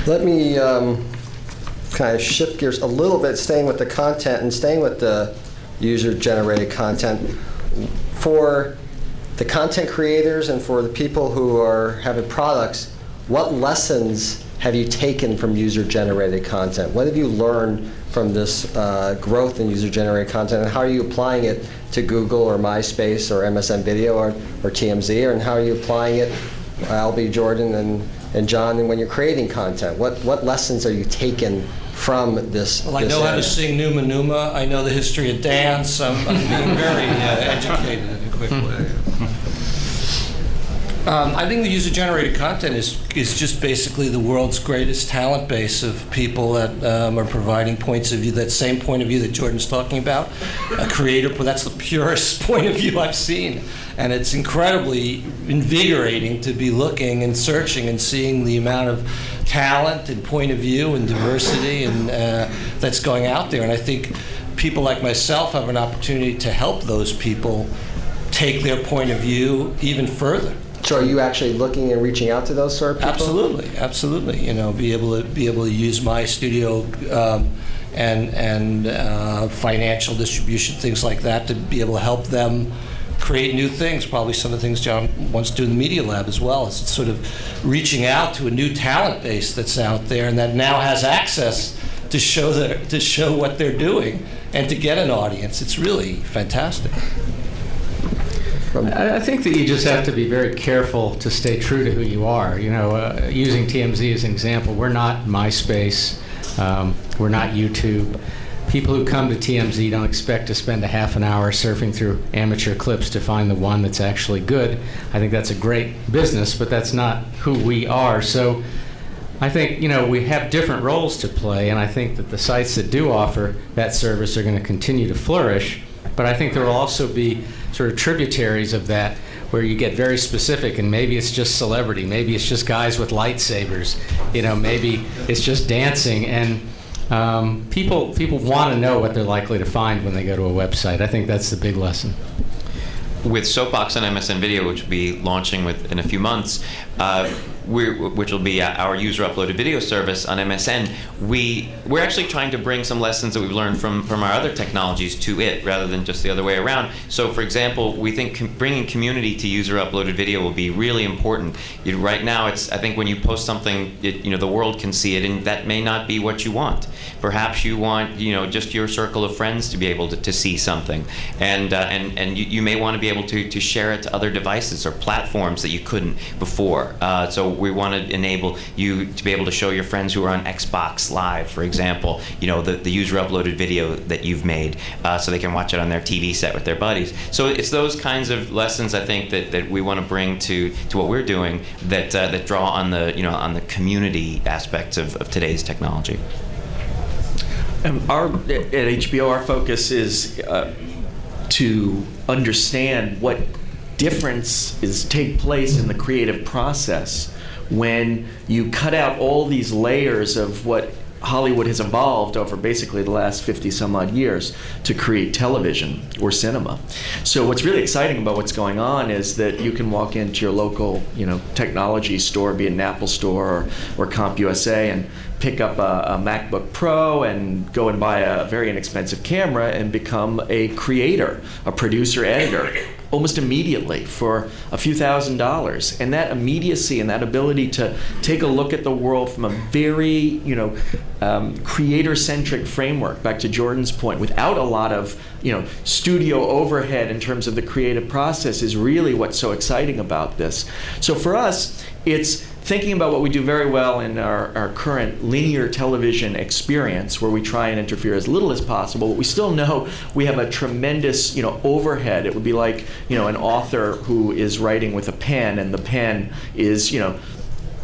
Let me kind of shift gears a little bit, staying with the content and staying with the user-generated content. For the content creators and for the people who are having products, what lessons have you taken from user-generated content? What have you learned from this growth in user-generated content, and how are you applying it to Google or MySpace or MSN Video or TMZ, and how are you applying it, Albie, Jordan, and John, and when you're creating content? What lessons are you taking from this? Well, I know how to sing Numa Numa. I know the history of dance. I'm being very educated in a quick way. I think the user-generated content is just basically the world's greatest talent base of people that are providing points of view, that same point of view that Jordan's talking about. A creator, that's the purest point of view I've seen. And it's incredibly invigorating to be looking and searching and seeing the amount of talent and point of view and diversity and that's going out there. And I think people like myself have an opportunity to help those people take their point of view even further. So are you actually looking and reaching out to those sort of people? Absolutely. Be able to use my studio and financial distribution, things like that, to be able to help them create new things. Probably some of the things John wants to do in the Media Lab as well. It's sort of reaching out to a new talent base that's out there and that now has access to show what they're doing and to get an audience. It's really fantastic. I think that you just have to be very careful to stay true to who you are. Using TMZ as an example, we're not MySpace, we're not YouTube. People who come to TMZ don't expect to spend a half an hour surfing through amateur clips to find the one that's actually good. I think that's a great business, but that's not who we are. So I think, we have different roles to play, and I think that the sites that do offer that service are going to continue to flourish. But I think there will also be sort of tributaries of that where you get very specific, and maybe it's just celebrity, maybe it's just guys with lightsabers, maybe it's just dancing, and people want to know what they're likely to find when they go to a website. I think that's the big lesson. With Soapbox and MSN Video, which will be launching in a few months, which will be our user-uploaded video service on MSN, we're actually trying to bring some lessons that we've learned from our other technologies to it, rather than just the other way around. So, for example, we think bringing community to user-uploaded video will be really important. Right now, I think when you post something, the world can see it, and that may not be what you want. Perhaps you want, just your circle of friends to be able to see something, and you may want to be able to share it to other devices or platforms that you couldn't before. So we want to enable you to be able to show your friends who are on Xbox Live, for example, the user-uploaded video that you've made, so they can watch it on their TV set with their buddies. So it's those kinds of lessons, I think, that we want to bring to what we're doing, that draw on the community aspects of today's technology. At HBO, our focus is to understand what differences take place in the creative process when you cut out all these layers of what Hollywood has evolved over basically the last 50 some odd years to create television or cinema. So what's really exciting about what's going on is that you can walk into your local, technology store, be it an Apple store or CompUSA, and pick up a MacBook Pro and go and buy a very inexpensive camera and become a creator, a producer, editor almost immediately for a few $1,000s. And that immediacy and that ability to take a look at the world from a very, creator-centric framework, back to Jordan's point, without a lot of, studio overhead in terms of the creative process, is really what's so exciting about this. So for us, it's thinking about what we do very well in our current linear television experience, where we try and interfere as little as possible, but we still know we have a tremendous, overhead. It would be like, an author who is writing with a pen, and the pen is,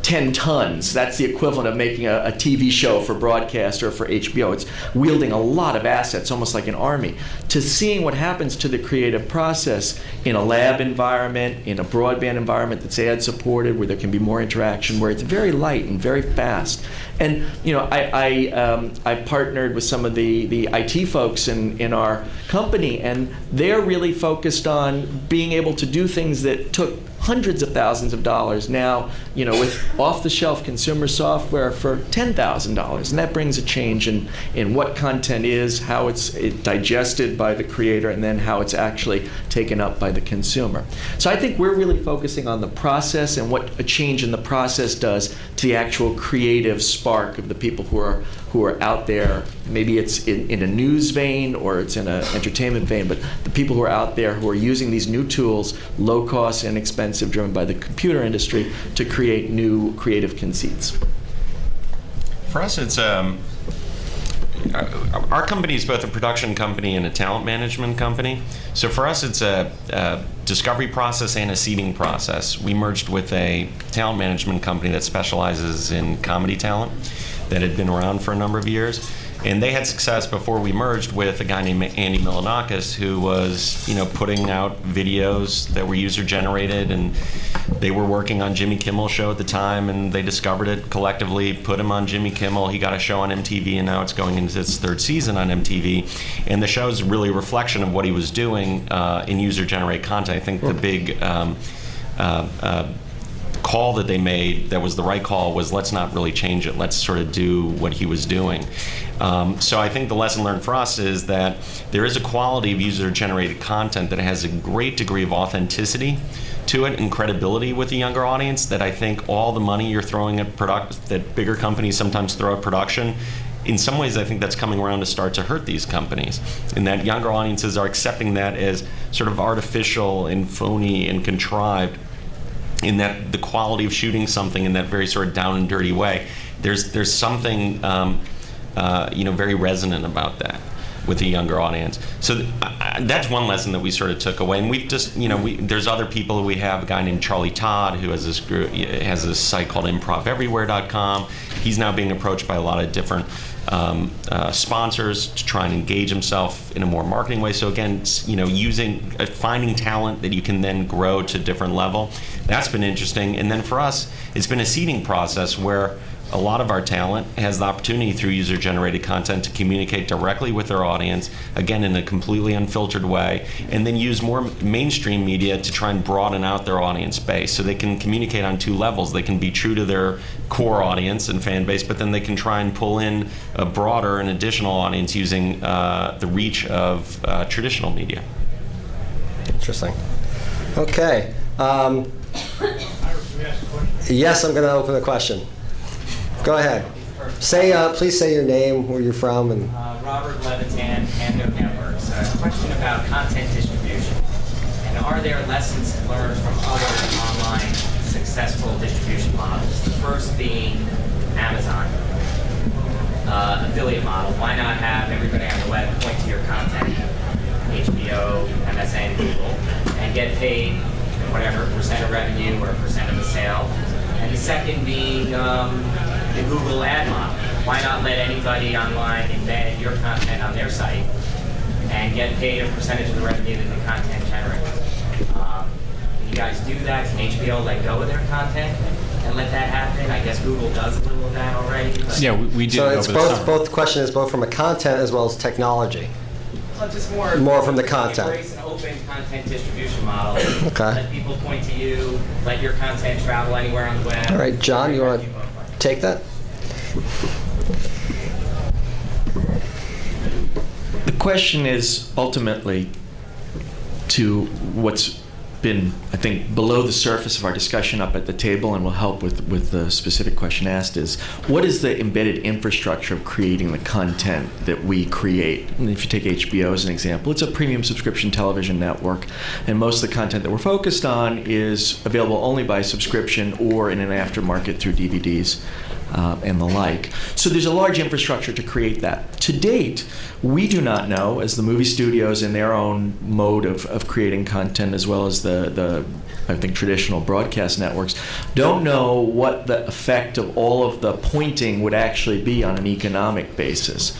10 tons. That's the equivalent of making a TV show for broadcast or for HBO. It's wielding a lot of assets, almost like an army. To seeing what happens to the creative process in a lab environment, in a broadband environment that's ad-supported, where there can be more interaction, where it's very light and very fast. And I partnered with some of the IT folks in our company, and they're really focused on being able to do things that took hundreds of thousands of dollars now, with off-the-shelf consumer software for $10,000. And that brings a change in what content is, how it's digested by the creator, and then how it's actually taken up by the consumer. So I think we're really focusing on the process and what a change in the process does to the actual creative spark of the people who are out there. Maybe it's in a news vein or it's in an entertainment vein, but the people who are out there who are using these new tools, low cost and inexpensive, driven by the computer industry, to create new creative conceits. For us, it's our company is both a production company and a talent management company. So for us, it's a discovery process and a seeding process. We merged with a talent management company that specializes in comedy talent that had been around for a number of years. And they had success before we merged with a guy named Andy Milonakis, who was, putting out videos that were user-generated, and they were working on Jimmy Kimmel's show at the time, and they discovered it collectively, put him on Jimmy Kimmel. He got a show on MTV, and now it's going into its third season on MTV. And the show is really a reflection of what he was doing in user-generated content. I think the big call that they made that was the right call was, let's not really change it, let's sort of do what he was doing. So I think the lesson learned for us is that there is a quality of user-generated content that has a great degree of authenticity to it and credibility with the younger audience, that I think all the money you're throwing at that bigger companies sometimes throw at production, in some ways I think that's coming around to start to hurt these companies, and that younger audiences are accepting that as sort of artificial and phony and contrived, in that the quality of shooting something in that very sort of down and dirty way, there's something very resonant about that with the younger audience. So that's one lesson that we sort of took away. And we've just, there's other people. We have a guy named Charlie Todd who has this site called ImprovEverywhere.com. He's now being approached by a lot of different sponsors to try and engage himself in a more marketing way. So again, finding talent that you can then grow to a different level. That's been interesting. And then for us, it's been a seeding process where a lot of our talent has the opportunity through user-generated content to communicate directly with their audience, again, in a completely unfiltered way, and then use more mainstream media to try and broaden out their audience base. So they can communicate on two levels. They can be true to their core audience and fan base, but then they can try and pull in a broader and additional audience using the reach of traditional media. Interesting. Okay. Yes, I'm going to open the question. Go ahead. Please say your name, where you're from, and. Robert Levitan, Pando Networks. A question about content distribution. And are there lessons learned from other online successful distribution models? The first being Amazon, affiliate model. Why not have everybody on the web point to your content, HBO, MSN, Google, and get paid whatever percent of revenue or percent of the sale? And the second being the Google ad model. Why not let anybody online embed your content on their site and get paid a percentage of the revenue that the content generates? Can you guys do that? Can HBO let go of their content and let that happen? I guess Google does a little of that already. But Yeah, we did So it it's over the both. summer. Both the question is both from a content as well as technology. well, just more from the content. Embrace an open content distribution model. Okay. Let people point to you. Let your content travel anywhere on the web. All right, John, you want to take that? The question is ultimately, to what's been, I think, below the surface of our discussion up at the table, and will help with the specific question asked, is what is the embedded infrastructure of creating the content that we create? And if you take HBO as an example, it's a premium subscription television network, and most of the content that we're focused on is available only by subscription or in an aftermarket through DVDs. And the like. So there's a large infrastructure to create that. To date, we do not know, as the movie studios in their own mode of creating content, as well as the I think traditional broadcast networks, don't know what the effect of all of the pointing would actually be on an economic basis.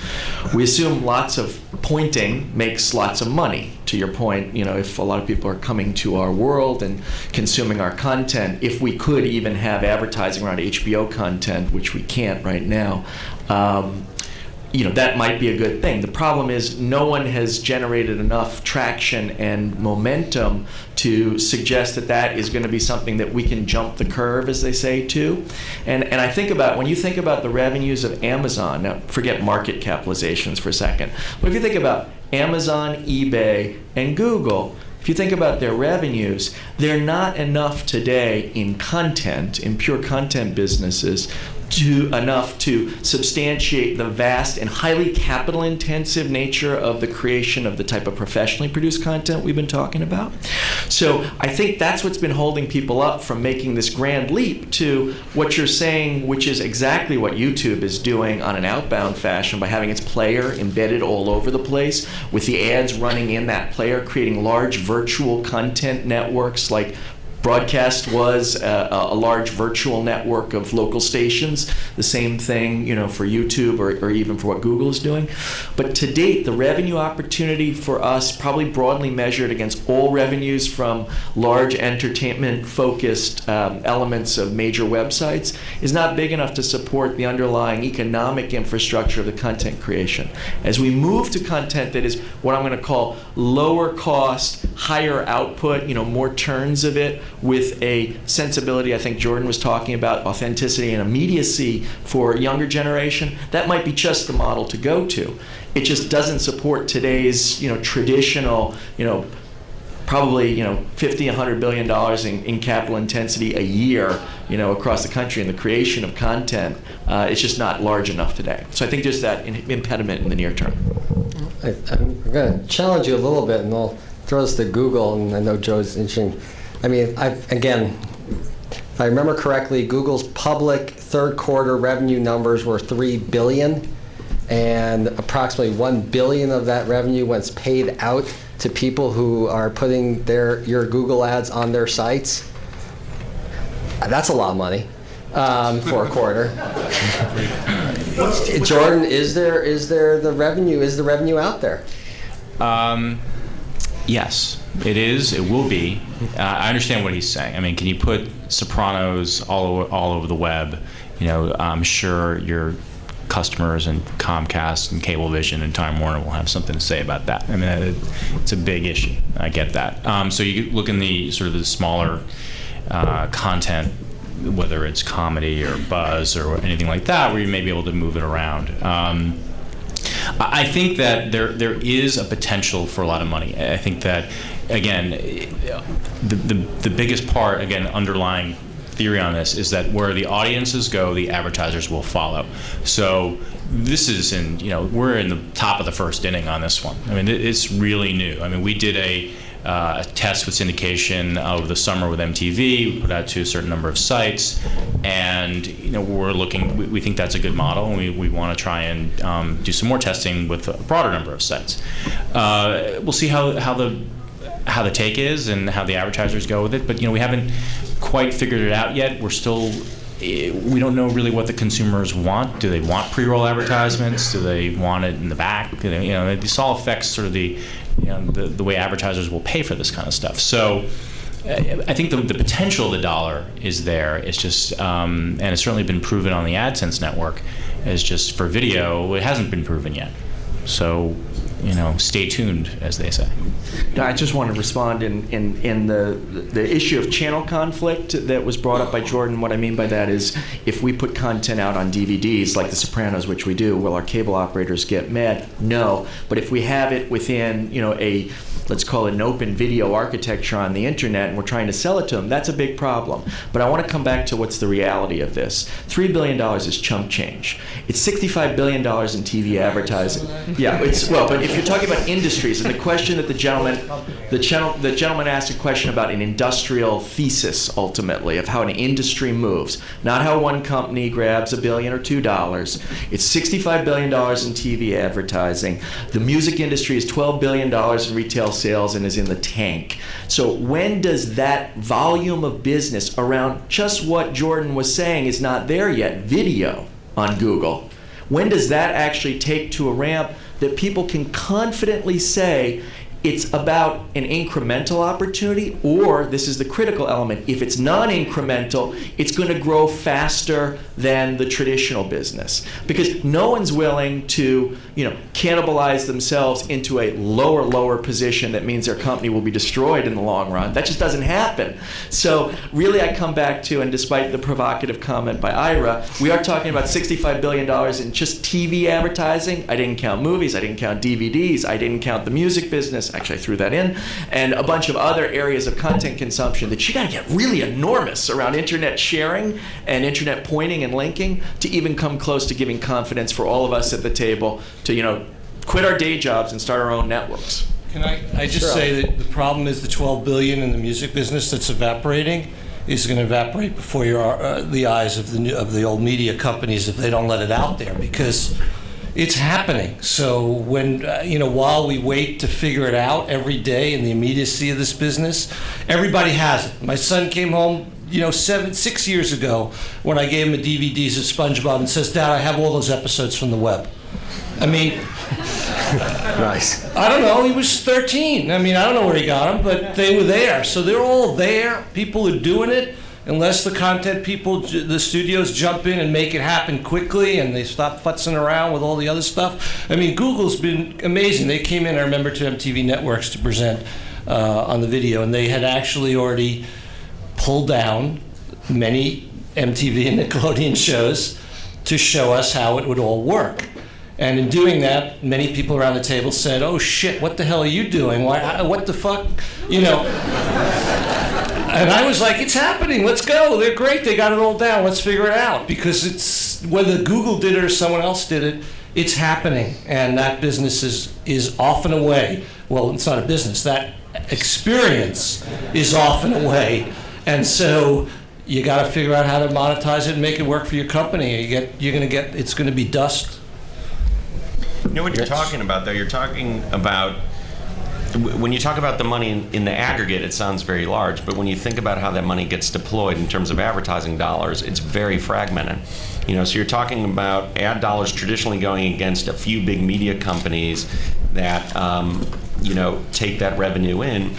We assume lots of pointing makes lots of money. To your point, if a lot of people are coming to our world and consuming our content, if we could even have advertising around HBO content, which we can't right now, that might be a good thing. The problem is no one has generated enough traction and momentum to suggest that is going to be something that we can jump the curve, as they say, to. And I think about, when you think about the revenues of Amazon, now forget market capitalizations for a second, but if you think about Amazon, eBay, and Google, if you think about their revenues, they're not enough today in content, in pure content businesses, enough to substantiate the vast and highly capital-intensive nature of the creation of the type of professionally produced content we've been talking about. So I think that's what's been holding people up from making this grand leap to what you're saying, which is exactly what YouTube is doing on an outbound fashion by having its player embedded all over the place, with the ads running in that player, creating large virtual content networks like Broadcast was a large virtual network of local stations. The same thing, for YouTube or even for what Google is doing. But to date, the revenue opportunity for us, probably broadly measured against all revenues from large entertainment-focused elements of major websites, is not big enough to support the underlying economic infrastructure of the content creation. As we move to content that is what I'm going to call lower cost, higher output, more turns of it, with a sensibility, I think Jordan was talking about, authenticity and immediacy for younger generation, that might be just the model to go to. It just doesn't support today's, traditional, probably, $50, $100 billion in capital intensity a year, across the country in the creation of content. It's just not large enough today. So I think there's that impediment in the near term. I'm going to challenge you a little bit, and I'll throw this to Google, and I know Joe's interesting. I mean, if I remember correctly, Google's public third quarter revenue numbers were $3 billion, and approximately $1 billion of that revenue was paid out to people who are putting your Google ads on their sites. That's a lot of money for a quarter. Jordan, is the revenue out there? Yes, it is. It will be. I understand what he's saying. I mean, can you put Sopranos all over the web? I'm sure your customers and Comcast and Cablevision and Time Warner will have something to say about that. I mean, it's a big issue. I get that. So you look in the sort of the smaller content, whether it's comedy or buzz or anything like that, where you may be able to move it around. I think that there is a potential for a lot of money. I think that, again, the biggest part, again, underlying theory on this is that where the audiences go, the advertisers will follow. So this is we're in the top of the first inning on this one. I mean, it's really new. I mean, we did a test with syndication over the summer with MTV. We put out to a certain number of sites, and we're looking. We think that's a good model, and we want to try and do some more testing with a broader number of sites. We'll see how the take is and how the advertisers go with it. But we haven't quite figured it out yet. We don't know really what the consumers want. Do they want pre-roll advertisements? Do they want it in the back? This all affects sort of the way advertisers will pay for this kind of stuff. So I think the potential of the dollar is there. It's just, and it's certainly been proven on the AdSense network, is just for video, it hasn't been proven yet. So, stay tuned, as they say. I just want to respond in the issue of channel conflict that was brought up by Jordan. What I mean by that is, if we put content out on DVDs like The Sopranos, which we do, will our cable operators get mad? No. But if we have it within, a let's call it an open video architecture on the internet, and we're trying to sell it to them, that's a big problem. But I want to come back to what's the reality of this. $3 billion is chump change. It's $65 billion in TV advertising. Yeah, but if you're talking about industries, and the question that the gentleman asked a question about an industrial thesis, ultimately, of how an industry moves, not how one company grabs $1 billion or $2. It's $65 billion in TV advertising. The music industry is $12 billion in retail sales and is in the tank. So when does that volume of business around just what Jordan was saying is not there yet, video on Google, when does that actually take to a ramp that people can confidently say it's about an incremental opportunity, or, this is the critical element, if it's non-incremental, it's going to grow faster than the traditional business? Because no one's willing to, cannibalize themselves into a lower position that means their company will be destroyed in the long run. That just doesn't happen. So really I come back to, and despite the provocative comment by Ira, we are talking about $65 billion in just TV advertising. I didn't count movies, I didn't count DVDs, I didn't count the music business. Actually, I threw that in, and a bunch of other areas of content consumption that you got to get really enormous around internet sharing and internet pointing and linking to even come close to giving confidence for all of us at the table to, quit our day jobs and start our own networks. Can I just say that the problem is the $12 billion in the music business that's evaporating is going to evaporate before the eyes of the old media companies if they don't let it out there, because it's happening. So when, while we wait to figure it out every day in the immediacy of this business, everybody has it. My son came home, 6 years ago when I gave him the DVDs of SpongeBob and says, "Dad, I have all those episodes from the web." I mean, Nice. I don't know, he was 13. I mean, I don't know where he got them, but they were there. So they're all there. People are doing it. Unless the content people, the studios jump in and make it happen quickly and they stop futzing around with all the other stuff. I mean, Google's been amazing. They came in, I remember, to MTV Networks to present on the video, and they had actually already pulled down many MTV and Nickelodeon shows to show us how it would all work. And in doing that, many people around the table said, "Oh shit, what the hell are you doing? What the fuck?" And I was like, "It's happening, let's go. They're great, they got it all down, let's figure it out." Because it's, whether Google did it or someone else did it, it's happening. And that business is off and away. Well, it's not a business, that experience is off and away. And so you got to figure out how to monetize it and make it work for your company. It's going to be dust. You know what you're talking about, though? You're talking about, when you talk about the money in the aggregate, it sounds very large, but when you think about how that money gets deployed in terms of advertising dollars, it's very fragmented. So you're talking about ad dollars traditionally going against a few big media companies that, take that revenue in,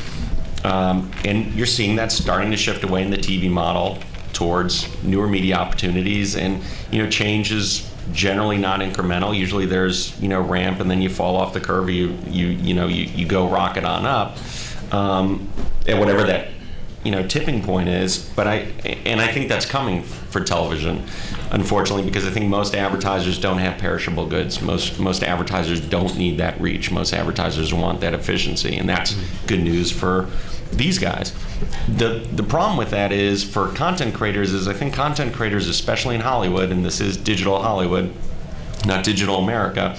and you're seeing that starting to shift away in the TV model towards newer media opportunities, and, change is generally not incremental. Usually there's ramp, and then you fall off the curve. You go rocket on up, at whatever that tipping point is. But I think that's coming for television, unfortunately, because I think most advertisers don't have perishable goods. Most advertisers don't need that reach. Most advertisers want that efficiency, and that's good news for these guys. The problem with that is, for content creators, is I think content creators, especially in Hollywood, and this is digital Hollywood, not digital America,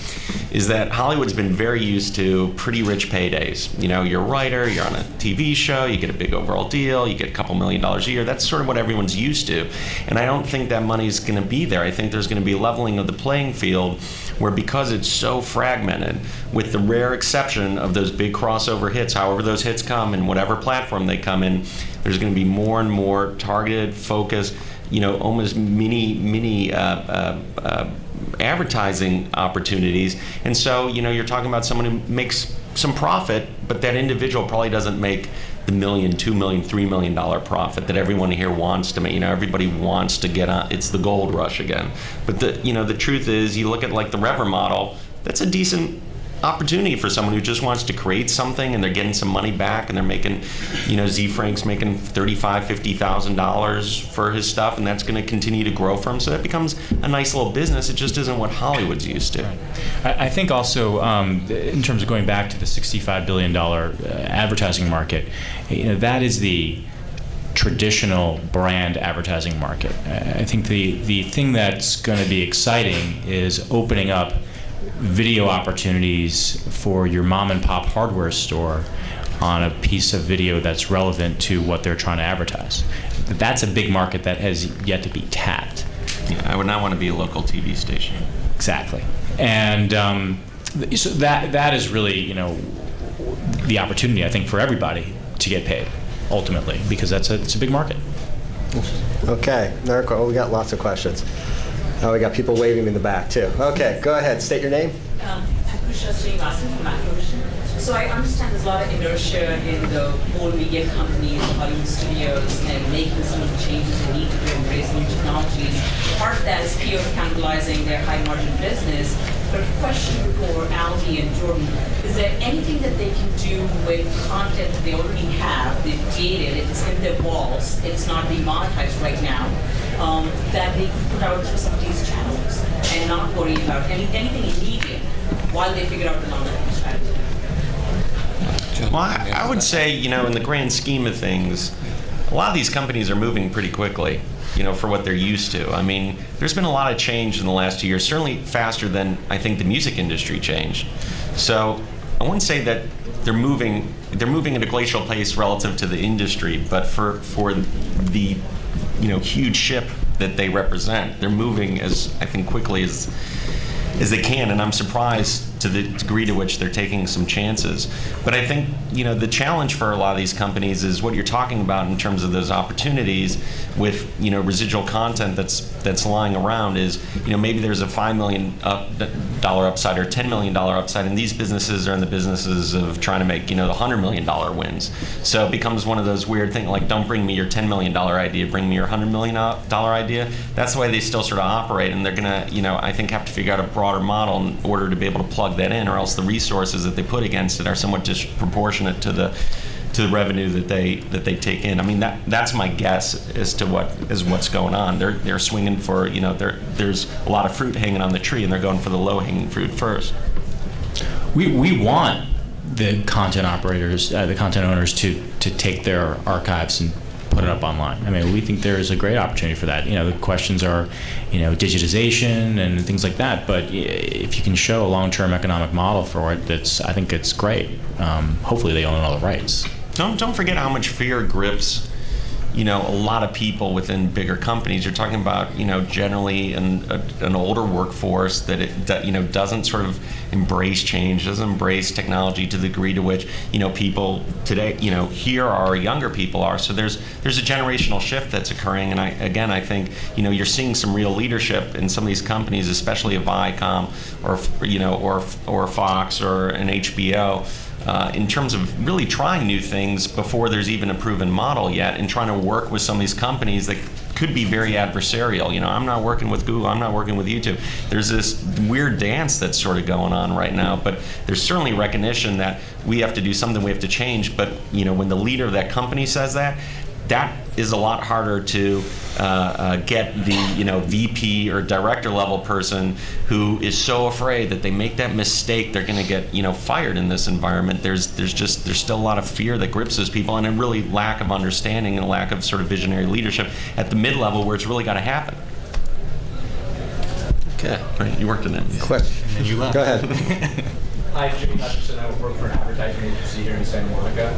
is that Hollywood's been very used to pretty rich paydays. You're a writer, you're on a TV show, you get a big overall deal, you get a couple $1 million a year. That's sort of what everyone's used to. And I don't think that money's going to be there. I think there's going to be leveling of the playing field, where, because it's so fragmented, with the rare exception of those big crossover hits, however those hits come and whatever platform they come in, there's going to be more and more targeted, focused, almost mini advertising opportunities. And so, you're talking about someone who makes some profit, but that individual probably doesn't make the $1 million, $2 million, $3 million profit that everyone here wants to make. Everybody wants to get on. It's the gold rush again. But the truth is, you look at like the Rever model, that's a decent opportunity for someone who just wants to create something and they're getting some money back and they're making, Z Frank's making $35,000, $50,000 for his stuff, and that's going to continue to grow for him. So that becomes a nice little business. It just isn't what Hollywood's used to. I think also, in terms of going back to the $65 billion advertising market, that is the traditional brand advertising market. I think the thing that's going to be exciting is opening up video opportunities for your mom and pop hardware store on a piece of video that's relevant to what they're trying to advertise. That's a big market that has yet to be tapped. Yeah, I would not want to be a local TV station. Exactly. And so that is really, the opportunity, I think, for everybody to get paid, ultimately, because it's a big market. Okay, Narco, we got lots of questions. Oh, we got people waving in the back, too. Okay, go ahead. State your name. Akusha Srinivasan from Activision. So I understand there's a lot of inertia in the whole media companies, the Hollywood studios, and making some of the changes they need to embrace new technologies. Part of that is fear of cannibalizing their high-margin business. But a question for Aldi and Jordan, is there anything that they can do with content that they already have, they've created, it's in their walls, it's not being monetized right now, that they can put out through some of these channels and not worry about anything immediate while they figure out the long-term strategy? Well, I would say, in the grand scheme of things, a lot of these companies are moving pretty quickly, for what they're used to. I mean, there's been a lot of change in the last 2 years, certainly faster than I think the music industry changed. So I wouldn't say that they're moving at a glacial pace relative to the industry, but for the huge ship that they represent, they're moving as, I think, quickly as they can, and I'm surprised to the degree to which they're taking some chances. But I think, the challenge for a lot of these companies is what you're talking about in terms of those opportunities with, residual content that's lying around is, maybe there's a $5 million upside or $10 million upside, and these businesses are in the businesses of trying to make, the $100 million wins. So it becomes one of those weird things, like, don't bring me your $10 million idea, bring me your $100 million idea. That's the way they still sort of operate, and they're gonna, I think, have to figure out a broader model in order to be able to plug that in, or else the resources that they put against it are somewhat disproportionate to the revenue that they take in. I mean, that's my guess as to what's going on. They're swinging for, there's a lot of fruit hanging on the tree, and they're going for the low-hanging fruit first. We want the content operators, the content owners to take their archives and put it up online. I mean, we think there is a great opportunity for that. The questions are, digitization and things like that. But if you can show a long-term economic model for it, I think it's great. Hopefully, they own all the rights. Don't forget how much fear grips, a lot of people within bigger companies. You're talking about, generally an older workforce that doesn't sort of embrace change, doesn't embrace technology to the degree to which, people today, here are younger people are. So there's a generational shift that's occurring, and I think, you're seeing some real leadership in some of these companies, especially a Viacom or Fox or an HBO. In terms of really trying new things before there's even a proven model yet, and trying to work with some of these companies that could be very adversarial. I'm not working with Google, I'm not working with YouTube. There's this weird dance that's sort of going on right now, but there's certainly recognition that we have to do something, we have to change, but when the leader of that company says that is a lot harder to get the VP or director level person who is so afraid that they make that mistake they're going to get fired in this environment. There's still a lot of fear that grips those people, and a really lack of understanding and a lack of sort of visionary leadership at the mid level where it's really got to happen. Okay, right, you worked in that. Question. And you left. Go ahead. Hi, Jimmy Hutchinson. I work for an advertising agency here in Santa Monica.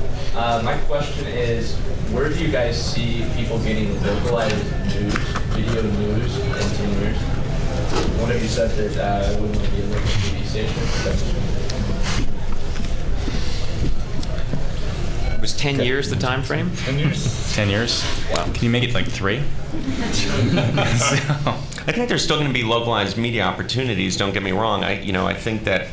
My question is, where do you guys see people getting localized news, video news in 10 years? One of you said that we want to be a local TV station. Was 10 years the time frame? 10 years. 10 years? Wow. Can you make it like 3? I think there's still going to be localized media opportunities. Don't get me wrong. I think that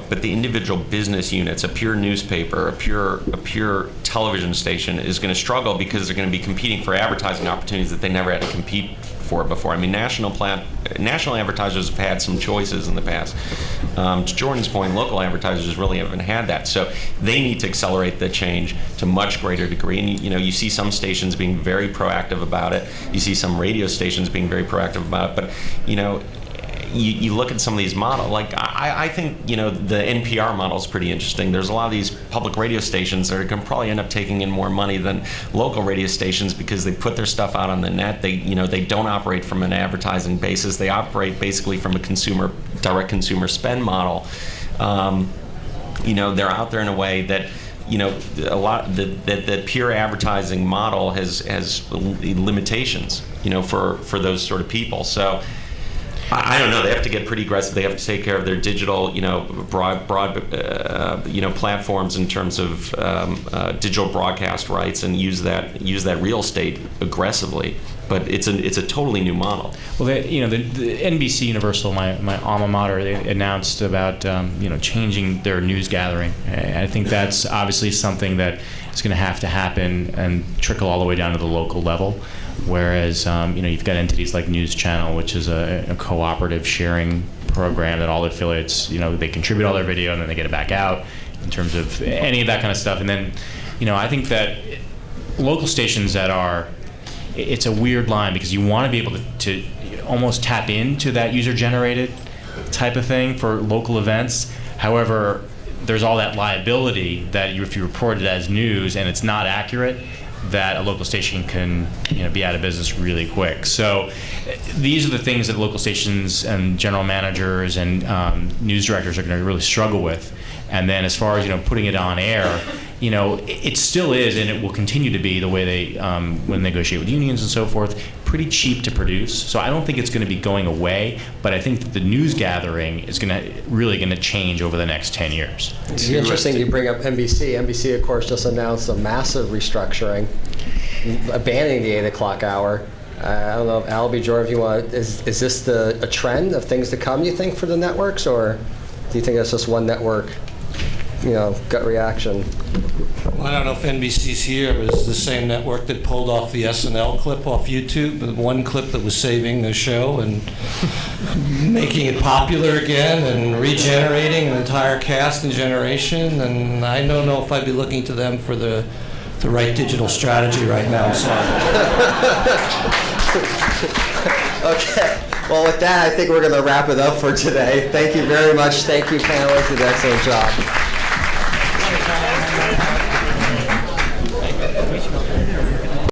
but the individual business units, a pure newspaper, a pure television station, is going to struggle because they're going to be competing for advertising opportunities that they never had to compete for before. I mean, national advertisers have had some choices in the past. To Jordan's point, local advertisers really haven't had that. So they need to accelerate the change to much greater degree. And you see some stations being very proactive about it. You see some radio stations being very proactive about it. But you look at some of these models, like I think the NPR model is pretty interesting. There's a lot of these public radio stations that are going to probably end up taking in more money than local radio stations because they put their stuff out on the net. They don't operate from an advertising basis. They operate basically from a direct consumer spend model. They're out there in a way that a lot the pure advertising model has limitations for those sort of people. So I don't know. They have to get pretty aggressive. They have to take care of their digital, broad, platforms in terms of digital broadcast rights and use that real estate aggressively. But it's a totally new model. Well, the NBC Universal, my alma mater, they announced about changing their news gathering. I think that's obviously something that is going to have to happen and trickle all the way down to the local level. Whereas you've got entities like News Channel, which is a cooperative sharing program that all affiliates they contribute all their video and then they get it back out in terms of any of that kind of stuff. And then I think that local stations it's a weird line because you want to be able to almost tap into that user-generated type of thing for local events. However, there's all that liability that if you report it as news and it's not accurate, that a local station can be out of business really quick. So these are the things that local stations and general managers and news directors are going to really struggle with. And then as far as putting it on air, it still is, and it will continue to be the way they when they negotiate with unions and so forth, pretty cheap to produce. So I don't think it's going to be going away, but I think that the news gathering is really going to change over the next 10 years. It's interesting you bring up NBC. NBC, of course, just announced a massive restructuring, abandoning the 8 o'clock hour. I don't know, Albie, Jordan, if you want, is this a trend of things to come, you think, for the networks, or do you think that's just one network, gut reaction? Well, I don't know if NBC's here, but it's the same network that pulled off the SNL clip off YouTube, the one clip that was saving the show and making it popular again and regenerating an entire cast and generation. And I don't know if I'd be looking to them for the right digital strategy right now. I'm sorry. Okay. Well, with that, I think we're going to wrap it up for today. Thank you very much. Thank you, panelists. You did an excellent job.